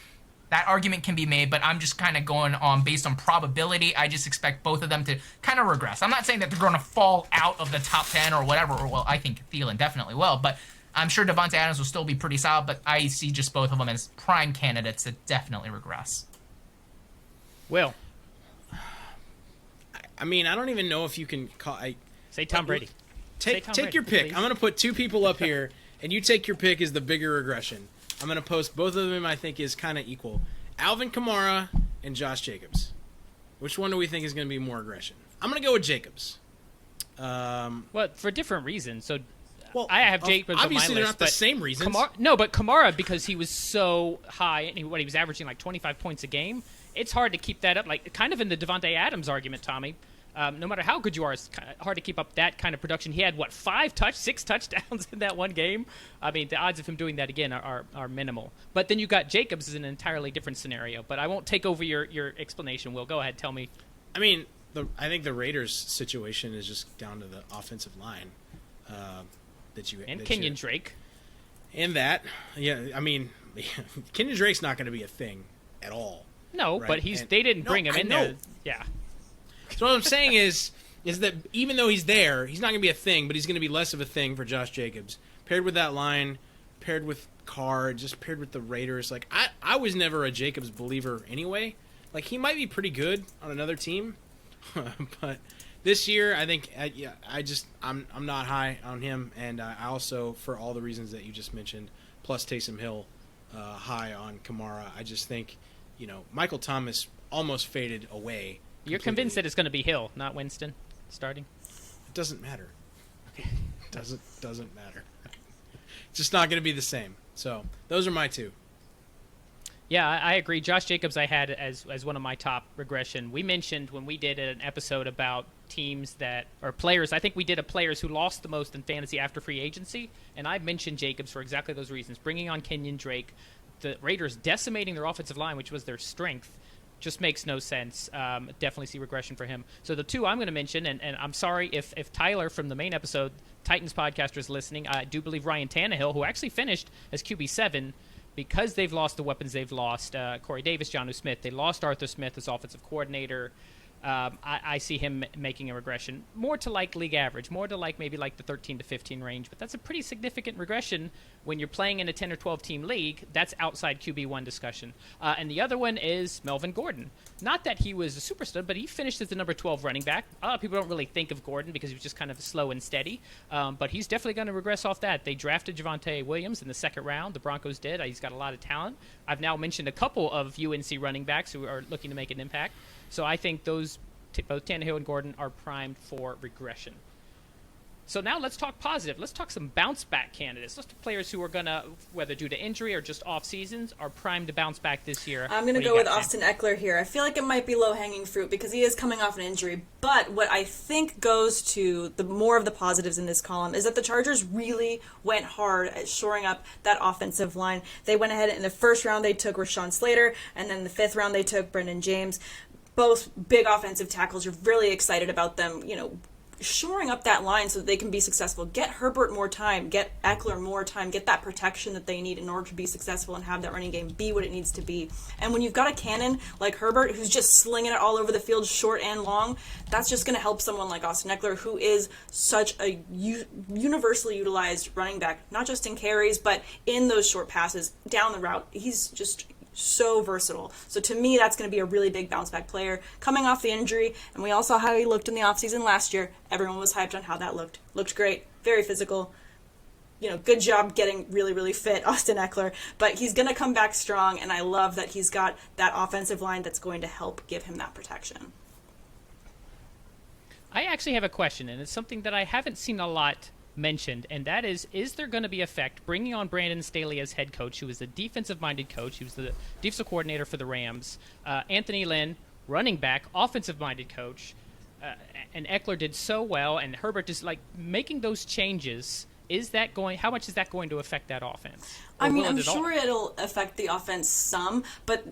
That argument can be made, but I'm just kind of going on based on probability. I just expect both of them to kind of regress. I'm not saying that they're going to fall out of the top 10 or whatever. Or, well, I think Thielen definitely will, but I'm sure Devonta Adams will still be pretty solid, but I see just both of them as prime candidates to definitely regress. Will. I mean, I don't even know if you can call. Say Tom Brady. Take your pick. Please. I'm going to put two people up here, and you take your pick as the bigger regression. I'm going to post both of them. I think is kind of equal. Alvin Kamara and Josh Jacobs. Which one do we think is going to be more regression? I'm going to go with Jacobs. Well, for different reasons. So, well, I have Jacobs on my list. Obviously, they're not the same reasons. But Kamara, because he was so high, and he was averaging like 25 points a game. It's hard to keep that up, like kind of in the Devonta Adams argument, Tommy. No matter how good you are, it's hard to keep up that kind of production. He had, 6 touchdowns in that one game? I mean, the odds of him doing that again are minimal. But then you got Jacobs is an entirely different scenario. But I won't take over your explanation, Will. Go ahead, tell me. I mean, I think the Raiders' situation is just down to the offensive line. And Kenyon Drake. And that. Yeah, I mean, Kenyon Drake's not going to be a thing at all. No, right? But they didn't bring him in there. Yeah. So what I'm saying is that even though he's there, he's not going to be a thing, but he's going to be less of a thing for Josh Jacobs. Paired with that line, paired with Carr, just paired with the Raiders. Like, I was never a Jacobs believer anyway. Like, he might be pretty good on another team, but this year I think I'm not high on him, and I also, for all the reasons that you just mentioned, plus Taysom Hill, high on Kamara. I just think, Michael Thomas almost faded away. You're convinced that it's going to be Hill, not Winston, starting? It doesn't matter. It doesn't matter. It's just not going to be the same. So those are my two. Yeah, I agree. Josh Jacobs I had as one of my top regression. We mentioned when we did an episode about teams or players, I think we did a players who lost the most in fantasy after free agency, and I mentioned Jacobs for exactly those reasons. Bringing on Kenyon Drake, the Raiders decimating their offensive line, which was their strength, just makes no sense. Definitely see regression for him. So the two I'm going to mention, and I'm sorry if Tyler from the main episode, Titans podcaster, is listening, I do believe Ryan Tannehill, who actually finished as QB7, because they've lost the weapons they've lost, Corey Davis, Jonnu Smith, they lost Arthur Smith as offensive coordinator. I see him making a regression more to like league average, more to like maybe like the 13 to 15 range, but that's a pretty significant regression when you're playing in a 10 or 12 team league. That's outside QB1 discussion. And the other one is Melvin Gordon. Not that he was a superstar, but he finished as the number 12 running back. A lot of people don't really think of Gordon because he was just kind of slow and steady, but he's definitely going to regress off that. They drafted Javonte Williams in the second round. The Broncos did. He's got a lot of talent. I've now mentioned a couple of UNC running backs who are looking to make an impact. So I think both Tannehill and Gordon are primed for regression. So now let's talk positive. Let's talk some bounce back candidates. Let's talk players who are going to, whether due to injury or just off seasons, are primed to bounce back this year. I'm going to go with Austin Eckler here. I feel like it might be low-hanging fruit because he is coming off an injury. But what I think goes to the more of the positives in this column is that the Chargers really went hard at shoring up that offensive line. They went ahead in the first round, they took Rashawn Slater, and then the fifth round, they took Brendan James. Both big offensive tackles. You're really excited about them, shoring up that line so that they can be successful. Get Herbert more time, get Eckler more time, get that protection that they need in order to be successful and have that running game be what it needs to be. And when you've got a cannon like Herbert who's just slinging it all over the field, short and long, that's just going to help someone like Austin Eckler, who is such a universally utilized running back, not just in carries, but in those short passes down the route. He's just so versatile. So to me, that's going to be a really big bounce back player coming off the injury. And we all saw how he looked in the offseason last year. Everyone was hyped on how that looked. Looked great. Very physical. Good job getting really, really fit, Austin Eckler. But he's going to come back strong, and I love that he's got that offensive line that's going to help give him that protection. I actually have a question, and it's something that I haven't seen a lot mentioned, and that is there going to be effect bringing on Brandon Staley as head coach, who is a defensive-minded coach, he was the defensive coordinator for the Rams, Anthony Lynn, running back, offensive-minded coach, and Eckler did so well, and Herbert is making those changes. How much is that going to affect that offense? I mean, I'm sure it'll affect the offense some, but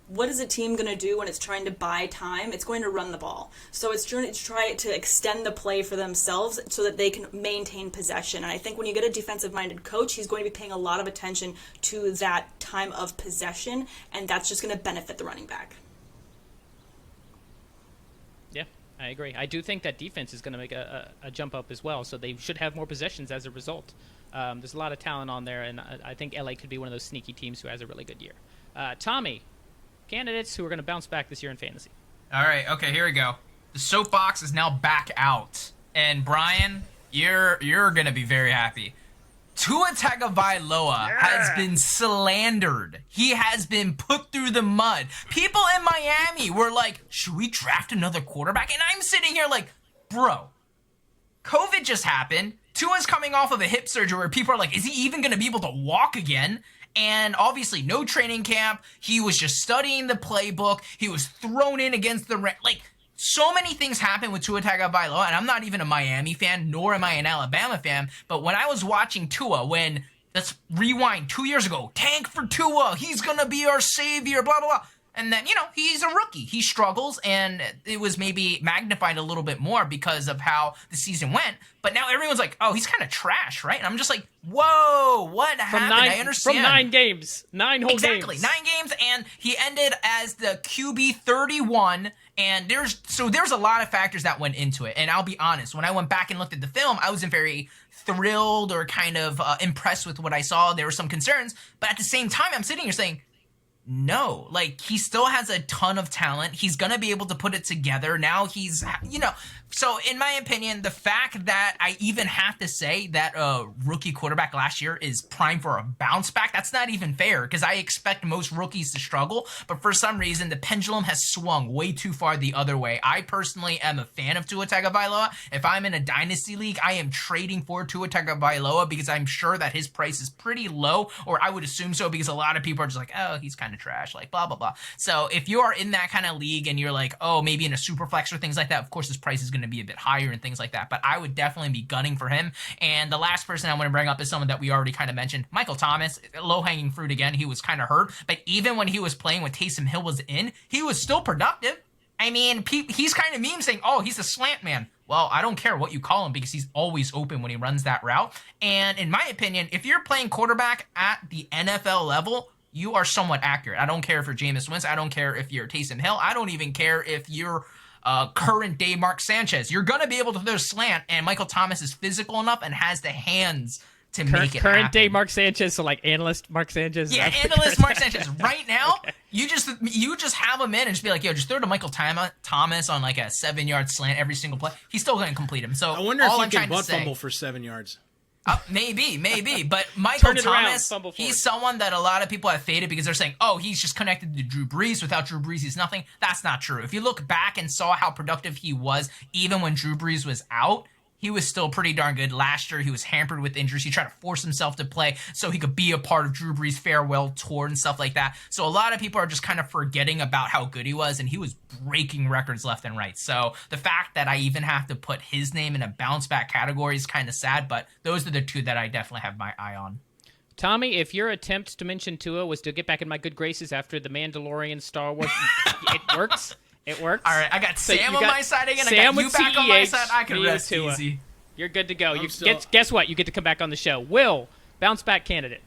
what is a team going to do when it's trying to buy time? It's going to run the ball. So it's trying to try to extend the play for themselves so that they can maintain possession. And I think when you get a defensive-minded coach, he's going to be paying a lot of attention to that time of possession, and that's just going to benefit the running back. Yeah, I agree. I do think that defense is going to make a jump up as well, so they should have more possessions as a result. There's a lot of talent on there, and I think LA could be one of those sneaky teams who has a really good year. Tommy, candidates who are going to bounce back this year in fantasy. All right, okay, here we go. The soapbox is now back out. And Brian, you're going to be very happy. Tua Tagovailoa has been slandered. He has been put through the mud. People in Miami were like, should we draft another quarterback? And I'm sitting here like, bro, COVID just happened. Tua's coming off of a hip surgery where people are like, is he even going to be able to walk again? And obviously no training camp. He was just studying the playbook. He was thrown in against the so many things happened with Tua Tagovailoa, and I'm not even a Miami fan, nor am I an Alabama fan. But when I was watching Tua, let's rewind 2 years ago, tank for Tua, he's gonna be our savior, blah blah blah. And then, he's a rookie. He struggles, and it was maybe magnified a little bit more because of how the season went. But now everyone's like, oh, he's kind of trash, right? And I'm just like, whoa, what happened? I understand. From 9 games. 9 whole games. Exactly, 9 games, and he ended as the QB 31, and there's a lot of factors that went into it. And I'll be honest, when I went back and looked at the film, I wasn't very thrilled or kind of impressed with what I saw. There were some concerns, but at the same time, I'm sitting here saying, no, he still has a ton of talent. He's going to be able to put it together. Now he's, so in my opinion, the fact that I even have to say that a rookie quarterback last year is primed for a bounce back, that's not even fair because I expect most rookies to struggle. But for some reason, the pendulum has swung way too far the other way. I personally am a fan of Tua Tagovailoa. If I'm in a dynasty league, I am trading for Tua Tagovailoa because I'm sure that his price is pretty low, or I would assume so because a lot of people are just like, oh, he's kind of trash, blah, blah, blah. So if you are in that kind of league and you're like, oh, maybe in a super flex or things like that, of course his price is going to be a bit higher and things like that. But I would definitely be gunning for him. And the last person I want to bring up is someone that we already kind of mentioned, Michael Thomas, low-hanging fruit again. He was kind of hurt, but even when he was playing when Taysom Hill was in, he was still productive. I mean, he's kind of meme saying, oh, he's a slant man. Well, I don't care what you call him because he's always open when he runs that route. And in my opinion, if you're playing quarterback at the NFL level, you are somewhat accurate. I don't care if you're Jameis Winston. I don't care if you're Taysom Hill. I don't even care if you're current day Mark Sanchez. You're going to be able to throw slant, and Michael Thomas is physical enough and has the hands to make it current happen. Day Mark Sanchez, so analyst Mark Sanchez. Yeah, analyst Mark Sanchez. Right now, okay. you just have him in and just be like, yo, just throw to Michael Thomas on a 7-yard slant every single play. He's still going to complete him. So I wonder if he can butt fumble for 7 yards. Maybe. But Michael Thomas, around, he's someone that a lot of people have faded because they're saying, oh, he's just connected to Drew Brees. Without Drew Brees, he's nothing. That's not true. If you look back and saw how productive he was, even when Drew Brees was out, he was still pretty darn good. Last year, he was hampered with injuries. He tried to force himself to play so he could be a part of Drew Brees' farewell tour and stuff like that. So a lot of people are just kind of forgetting about how good he was, and he was breaking records left and right. So the fact that I even have to put his name in a bounce back category is kind of sad, but those are the two that I definitely have my eye on. Tommy, if your attempt to mention Tua was to get back in my good graces after the Mandalorian Star Wars, it works. It works. All right, I got Sam on my side again. I got you back on my side. I can rest easy. You're good to go. Guess what? You get to come back on the show. Will, bounce back candidate.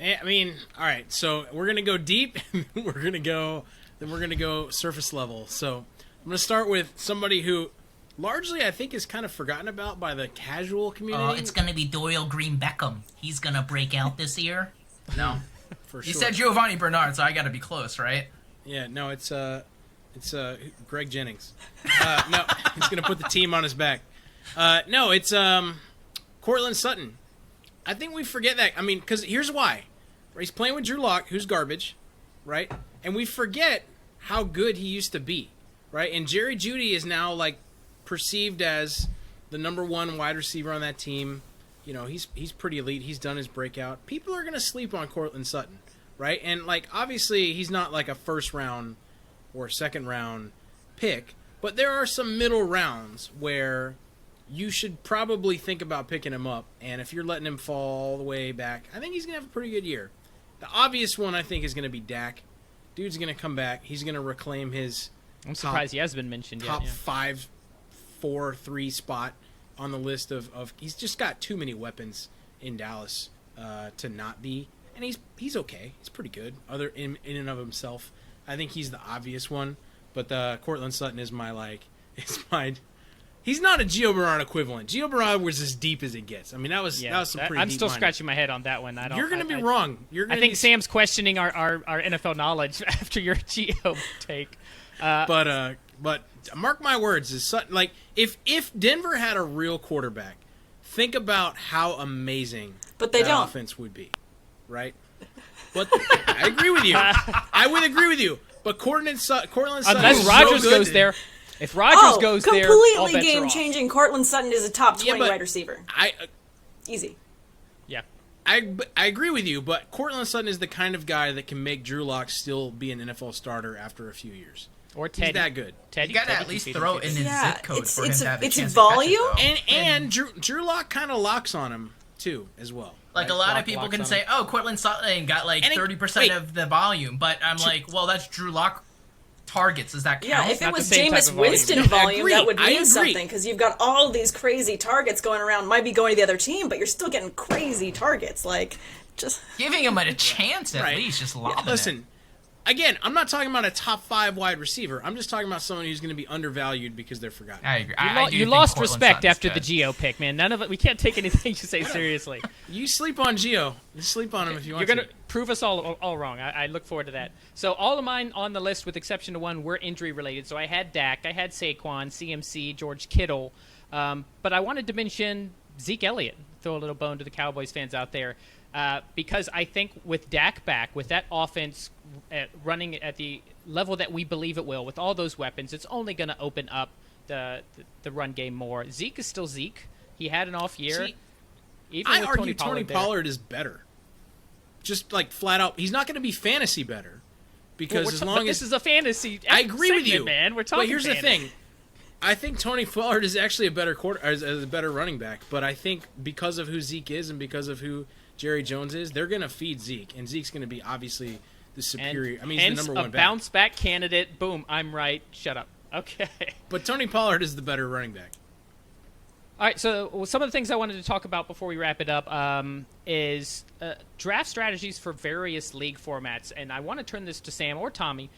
I mean, all right. So we're gonna go deep. We're gonna go surface level. So I'm gonna start with somebody who, largely, I think is kind of forgotten about by the casual community. It's gonna be Doyle Green Beckham. He's gonna break out this year. No, for sure. You said Giovanni Bernard, so I got to be close, right? Yeah. No, it's Greg Jennings. No, he's gonna put the team on his back. No, it's Cortland Sutton. I think we forget that. I mean, because here's why. He's playing with Drew Lock, who's garbage, right? And we forget how good he used to be, right? And Jerry Jeudy is now like perceived as the number one wide receiver on that team. You know, he's pretty elite. He's done his breakout. People are gonna sleep on Cortland Sutton, right? And like obviously he's not like a first round or second round pick, but there are some middle rounds where you should probably think about picking him up. And if you're letting him fall all the way back, I think he's going to have a pretty good year. The obvious one, I think, is going to be Dak. Dude's going to come back. He's going to reclaim his I'm surprised he hasn't been mentioned top yet. Yeah. 5, 4, 3 spot on the list of he's just got too many weapons in Dallas to not be. And he's okay. He's pretty good in and of himself. I think he's the obvious one. But Cortland Sutton is he's not a Gio Bernard equivalent. Gio Bernard was as deep as it gets. I mean, that was some pretty I'm deep still money. scratching my head on that one. You're going to be wrong. I think Sam's questioning our NFL knowledge after your Gio take. But mark my words, is Sutton, like if Denver had a real quarterback, think about how amazing but they that don't. offense would be, right? But I agree with you. I would agree with you. But Cortland Sutton unless is Rodgers so good. goes there. If Rodgers goes there, all completely bets are game off. changing. Cortland Sutton is a top 20 wide receiver. Easy. Yeah. I agree with you, but Cortland Sutton is the kind of guy that can make Drew Lock still be an NFL starter after a few years. Or Teddy. He's that good. You got to at least throw in his zip code for him to have a chance it's volume. to catch it, And Drew Lock kind of locks on him too, as well. Like a lot of people can say, "Oh, Cortland Sutton got like 30% of the volume," but I'm like, "Well, that's Drew Lock targets. Does that count?" Yeah, if it Not was the same type Jameis of volume. Winston No, volume, that would I mean agree. something because you've got all these crazy targets going around. Might be going to the other team, but you're still getting crazy targets. Like, just Giving him a chance at Right. least, just lobbing it. Listen, again, I'm not talking about a top 5 wide receiver. I'm just talking about someone who's going to be undervalued because they're forgotten. I agree. You lost respect after the Geo pick, man. None of it. We can't take anything you say seriously. You sleep on Gio. You sleep on him if you want You're gonna to. prove us all wrong. I look forward to that. So all of mine on the list, with exception to one, were injury related. So I had Dak, I had Saquon, CMC, George Kittle, but I wanted to mention Zeke Elliott. Throw a little bone to the Cowboys fans out there, because I think with Dak back, with that offense running at the level that we believe it will, with all those weapons, it's only going to open up the run game more. Zeke is still Zeke. He had an off year. See, Even I with argue Tony there. Pollard is better. Just like flat out, he's not going to be fantasy better because Well, as but long this as is a fantasy. I agree with segment, you, man. We're talking. But here's fantasy. the thing: I think Tony Pollard is actually a better as a better running back. But I think because of who Zeke is and because of who Jerry Jones is, they're going to feed Zeke, and Zeke's going to be obviously the superior. And he's hence the number one a back. bounce back candidate. Boom! I'm right. Shut up. Okay. But Tony Pollard is the better running back. All right, so some of the things I wanted to talk about before we wrap it up is draft strategies for various league formats, and I want to turn this to Sam or Tommy.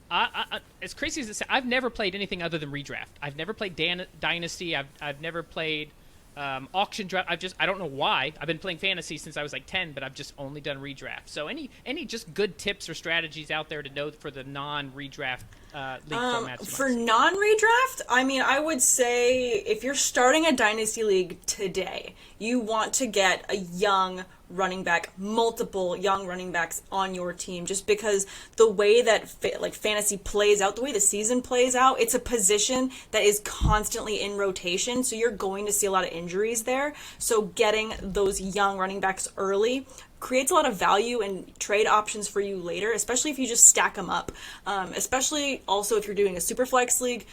As crazy as it sounds, I've never played anything other than redraft. I've never played Dynasty. I've never played auction draft. I don't know why. I've been playing fantasy since I was like 10, but I've just only done redraft. So any just good tips or strategies out there to know for the non-redraft league formats? for non-redraft, I mean, I would say if you're starting a dynasty league today, you want to get a young running back, multiple young running backs on your team, just because the way that fantasy plays out, the way the season plays out, it's a position that is constantly in rotation, so you're going to see a lot of injuries there. So getting those young running backs early creates a lot of value and trade options for you later, especially if you just stack them up. Especially also if you're doing a super flex league,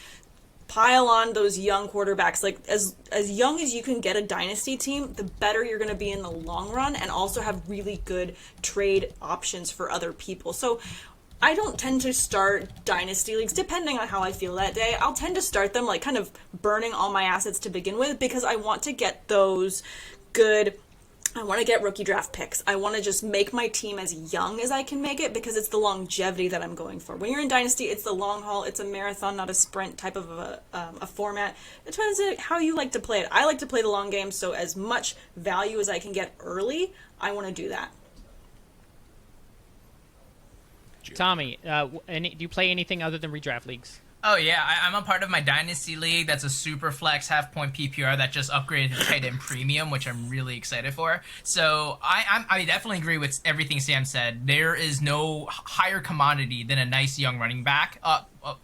pile on those young quarterbacks. Like as young as you can get a dynasty team, the better you're going to be in the long run, and also have really good trade options for other people. So I don't tend to start dynasty leagues, depending on how I feel that day. I'll tend to start them like kind of burning all my assets to begin with, because I want to get those good, I want to get rookie draft picks. I want to just make my team as young as I can make it, because it's the longevity that I'm going for. When you're in Dynasty, it's the long haul. It's a marathon, not a sprint type of a format. It depends on how you like to play it. I like to play the long game, so as much value as I can get early, I want to do that. Tommy, do you play anything other than redraft leagues? Oh, yeah. I'm a part of my Dynasty League. That's a super flex half-point PPR that just upgraded to tight end premium, which I'm really excited for. So I definitely agree with everything Sam said. There is no higher commodity than a nice young running back,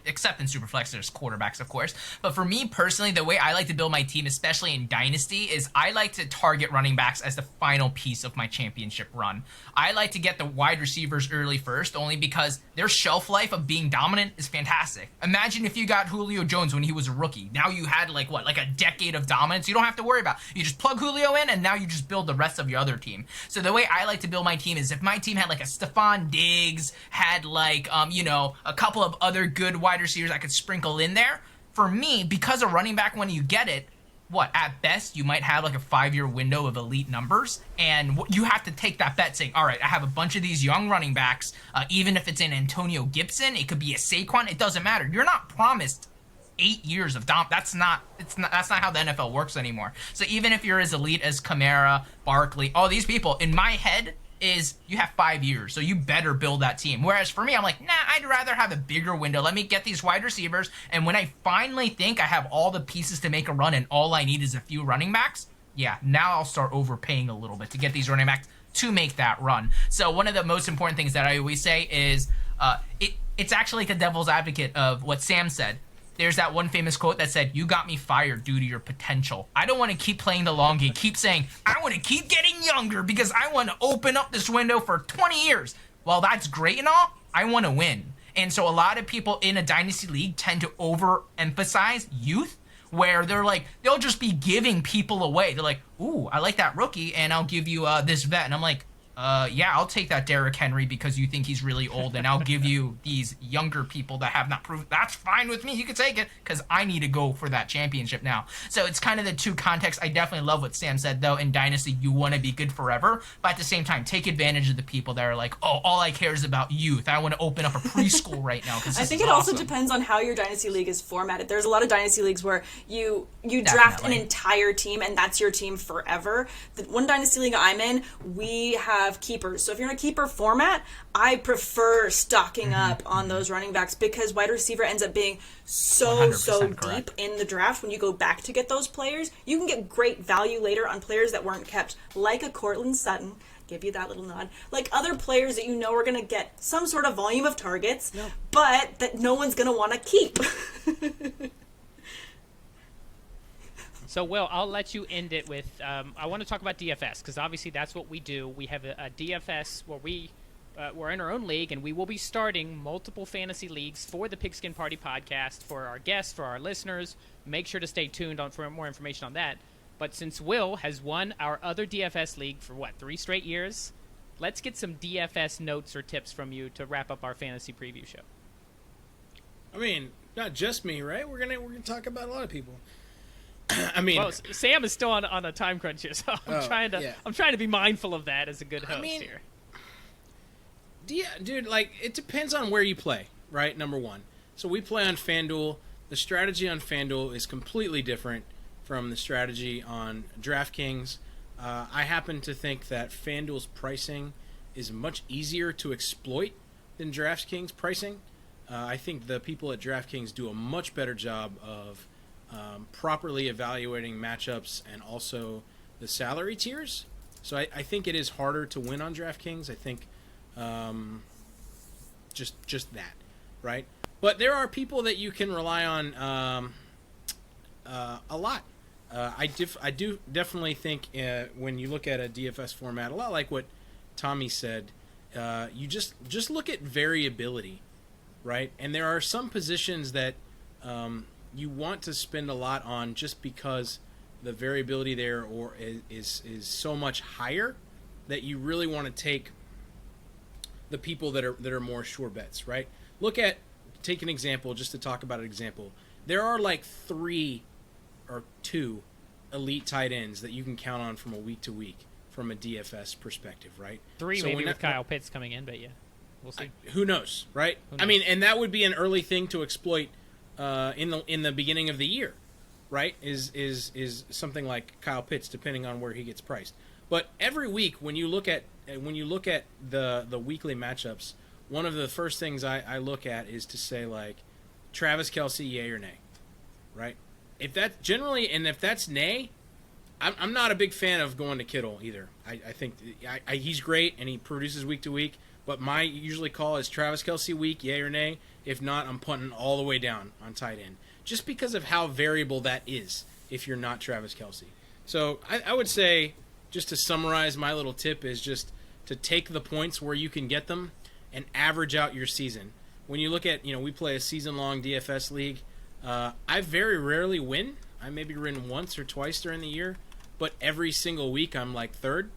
except in Superflex, there's quarterbacks, of course. But for me personally, the way I like to build my team, especially in Dynasty, is I like to target running backs as the final piece of my championship run. I like to get the wide receivers early first, only because their shelf life of being dominant is fantastic. Imagine if you got Julio Jones when he was a rookie. Now you had like a decade of dominance. You don't have to worry about it. You just plug Julio in, and now you just build the rest of your other team. So the way I like to build my team is if my team had like a Stephon Diggs, had like a couple of other good wide receivers I could sprinkle in there. For me, because a running back, when you get it, at best you might have like a 5-year window of elite numbers, and you have to take that bet saying, all right, I have a bunch of these young running backs, even if it's an Antonio Gibson, it could be a Saquon, it doesn't matter. You're not promised 8 years of that's not how the NFL works anymore. So even if you're as elite as Kamara, Barkley, all these people, in my head is you have 5 years, so you better build that team. Whereas for me, I'm like, nah, I'd rather have a bigger window. Let me get these wide receivers, and when I finally think I have all the pieces to make a run and all I need is a few running backs, yeah, now I'll start overpaying a little bit to get these running backs to make that run. So one of the most important things that I always say is it's actually like a devil's advocate of what Sam said. There's that one famous quote that said, "You got me fired due to your potential." I don't want to keep playing the long game, keep saying, I want to keep getting younger because I want to open up this window for 20 years. While that's great and all, I want to win. And so a lot of people in a dynasty league tend to overemphasize youth, where they're like, they'll just be giving people away. They're like, ooh, I like that rookie, and I'll give you this vet. And I'm like, yeah, I'll take that Derrick Henry because you think he's really old, and I'll give you these younger people that have not proved. That's fine with me. You can take it because I need to go for that championship now. So it's kind of the two contexts. I definitely love what Sam said, though. In Dynasty, you want to be good forever, but at the same time, take advantage of the people that are like, oh, all I care is about youth. I want to open up a preschool right now. I think it also depends on how your Dynasty League is formatted. There's a lot of Dynasty Leagues where you draft an entire team, and that's your team forever. The one Dynasty League I'm in, we have keepers. So if you're in a keeper format, I prefer stocking up on those running backs, because wide receiver ends up being so deep in the draft. When you go back to get those players, you can get great value later on players that weren't kept, like a Cortland Sutton. Give you that little nod. Like other players that you know are going to get some sort of volume of targets, but that no one's going to want to keep. So, Will, I'll let you end it with, I want to talk about DFS, because obviously that's what we do. We have a DFS where we're in our own league, and we will be starting multiple fantasy leagues for the Pigskin Party podcast, for our guests, for our listeners. Make sure to stay tuned for more information on that. But since Will has won our other DFS league for, 3 straight years, let's get some DFS notes or tips from you to wrap up our fantasy preview show. I mean, not just me, right? We're gonna talk about a lot of people. I mean, well, Sam is still on a time crunch here, so I'm trying to be mindful of that as a good host here. Yeah, dude, like it depends on where you play, right? Number one. So we play on FanDuel. The strategy on FanDuel is completely different from the strategy on DraftKings. I happen to think that FanDuel's pricing is much easier to exploit than DraftKings pricing. I think the people at DraftKings do a much better job of properly evaluating matchups and also the salary tiers. So I think it is harder to win on DraftKings. I think just that, right? But there are people that you can rely on a lot. I do definitely think when you look at a DFS format, a lot like what Tommy said, you just look at variability, right? And there are some positions that you want to spend a lot on just because the variability there is so much higher that you really want to take the people that are more sure bets, right? Take an example, just to talk about an example. There are like 3 or 2 elite tight ends that you can count on from a week to week from a DFS perspective, right? 3 so maybe with Kyle Pitts coming in, but yeah, we'll see. Who knows, right? Who knows? I mean, and that would be an early thing to exploit in the beginning of the year, right? Is something like Kyle Pitts, depending on where he gets priced. But every week, when you look at the weekly matchups, one of the first things I look at is to say, like, Travis Kelce, yay or nay, right? If that's nay, I'm not a big fan of going to Kittle either. I think he's great and he produces week to week, but my usually call is Travis Kelce week, yay or nay. If not, I'm punting all the way down on tight end, just because of how variable that is if you're not Travis Kelce. So I would say, just to summarize, my little tip is just to take the points where you can get them and average out your season. When you look at, we play a season-long DFS league. I very rarely win. I maybe win once or twice during the year, but every single week I'm like third.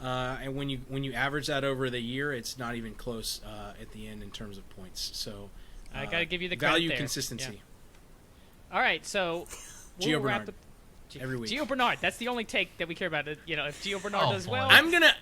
And when you average that over the year, it's not even close at the end in terms of points. So I gotta give you the value there. Consistency. Yeah. All right, so Gio Bernard. Every week. Gio Bernard. That's the only take that we care about. If Gio Bernard does well,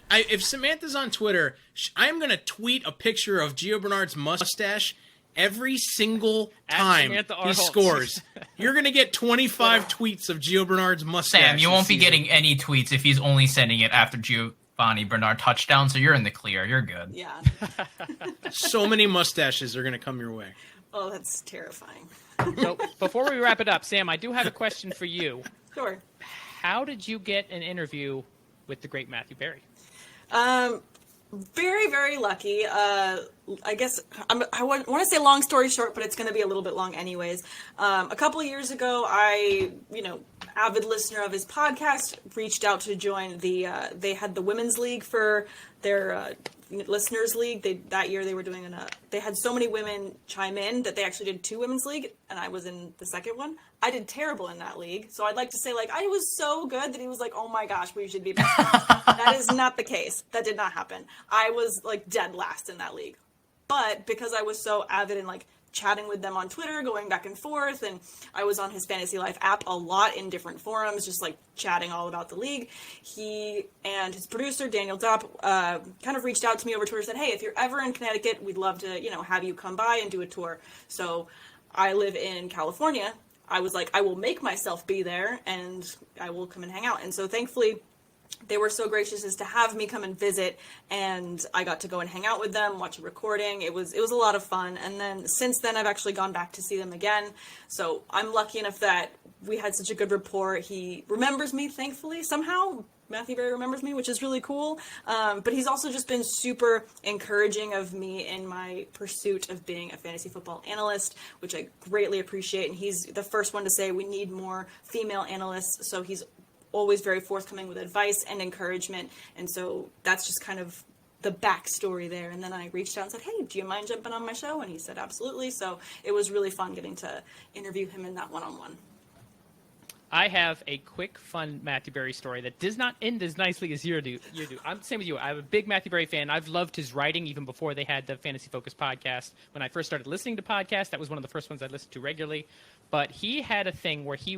if Samantha's on Twitter, I'm gonna tweet a picture of Gio Bernard's mustache every single time he scores. You're gonna get 25 tweets of Gio Bernard's mustache. Sam, you won't be getting any tweets if he's only sending it after Giovanni Bernard touchdown. So you're in the clear. You're good. Yeah. So many mustaches are gonna come your way. Oh, that's terrifying. So before we wrap it up, Sam, I do have a question for you. Sure. How did you get an interview with the great Matthew Berry? Very, very lucky. I guess I want to say long story short, but it's going to be a little bit long anyways. A couple of years ago, avid listener of his podcast, reached out to join they had the women's league for their listeners league. That year they were doing they had so many women chime in that they actually did 2 women's league, and I was in the second one. I did terrible in that league, so I'd like to say I was so good that he was like, "Oh my gosh, we should be best friends." That is not the case. That did not happen. I was dead last in that league, but because I was so avid and chatting with them on Twitter, going back and forth, and I was on his Fantasy Life app a lot in different forums, just chatting all about the league. He and his producer, Daniel Dopp, kind of reached out to me over Twitter and said, "Hey, if you're ever in Connecticut, we'd love to, have you come by and do a tour." So I live in California. I was like, I will make myself be there and I will come and hang out. And so thankfully, they were so gracious as to have me come and visit, and I got to go and hang out with them, watch a recording. It was a lot of fun. And then since then, I've actually gone back to see them again. So I'm lucky enough that we had such a good rapport. He remembers me, thankfully, somehow. Matthew Berry remembers me, which is really cool. But he's also just been super encouraging of me in my pursuit of being a fantasy football analyst, which I greatly appreciate. And he's the first one to say we need more female analysts. So he's always very forthcoming with advice and encouragement. And so that's just kind of the backstory there. And then I reached out and said, "Hey, do you mind jumping on my show?" And he said, "Absolutely." So it was really fun getting to interview him in that one-on-one. I have a quick, fun Matthew Berry story that does not end as nicely as you do. I'm the same with you. I'm a big Matthew Berry fan. I've loved his writing even before they had the Fantasy Focus podcast. When I first started listening to podcasts, that was one of the first ones I listened to regularly. But he had a thing where he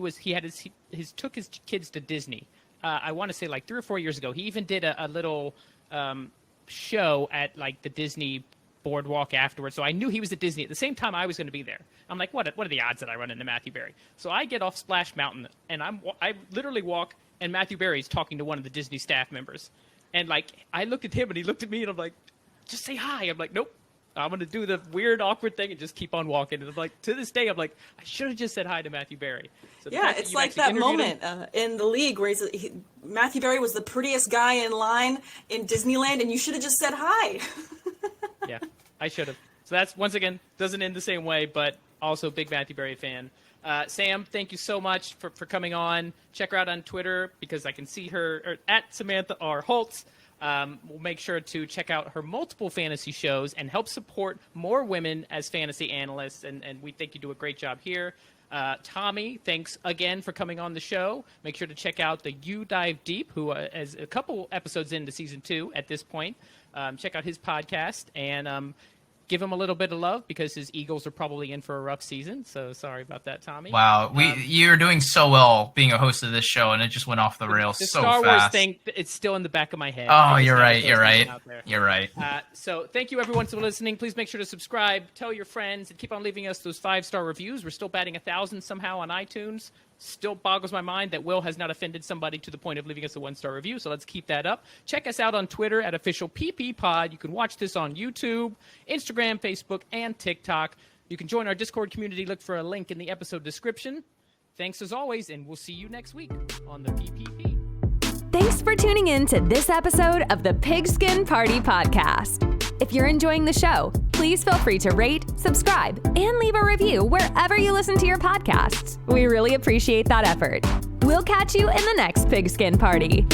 took his kids to Disney. I want to say 3 or 4 years ago. He even did a little show at the Disney boardwalk afterwards. So I knew he was at Disney at the same time I was going to be there. I'm like, what are the odds that I run into Matthew Berry? So I get off Splash Mountain, and I literally walk, and Matthew Berry's talking to one of the Disney staff members. And I looked at him, and he looked at me, and I'm like, just say hi. I'm like, nope. I'm going to do the weird, awkward thing and just keep on walking. And I'm like, to this day, I'm like, I should have just said hi to Matthew Berry. So yeah, it's like that moment in the league where Matthew Berry was the prettiest guy in line in Disneyland, and you should have just said hi. Yeah, I should have. So that's, once again, doesn't end the same way, but also big Matthew Berry fan. Sam, thank you so much for coming on. Check her out on Twitter because I can see her at Samantha R. Holtz. We'll make sure to check out her multiple fantasy shows and help support more women as fantasy analysts. And we think you do a great job here. Tommy, thanks again for coming on the show. Make sure to check out the You Dive Deep, who is a couple episodes into season 2 at this point. Check out his podcast and give him a little bit of love because his Eagles are probably in for a rough season. So sorry about that, Tommy. Wow, you're doing so well being a host of this show, and it just went off the rails so fast. The Star Wars thing, it's still in the back of my head. Oh, you're right. You're right. So thank you, everyone, for listening. Please make sure to subscribe, tell your friends, and keep on leaving us those 5-star reviews. We're still batting 1,000 somehow on iTunes. Still boggles my mind that Will has not offended somebody to the point of leaving us a 1-star review, so let's keep that up. Check us out on Twitter at @OfficialPPPod. You can watch this on YouTube, Instagram, Facebook, and TikTok. You can join our Discord community. Look for a link in the episode description. Thanks as always, and we'll see you next week on the PPP. Thanks for tuning in to this episode of the Pigskin Party Podcast. If you're enjoying the show, please feel free to rate, subscribe, and leave a review wherever you listen to your podcasts. We really appreciate that effort. We'll catch you in the next Pigskin Party.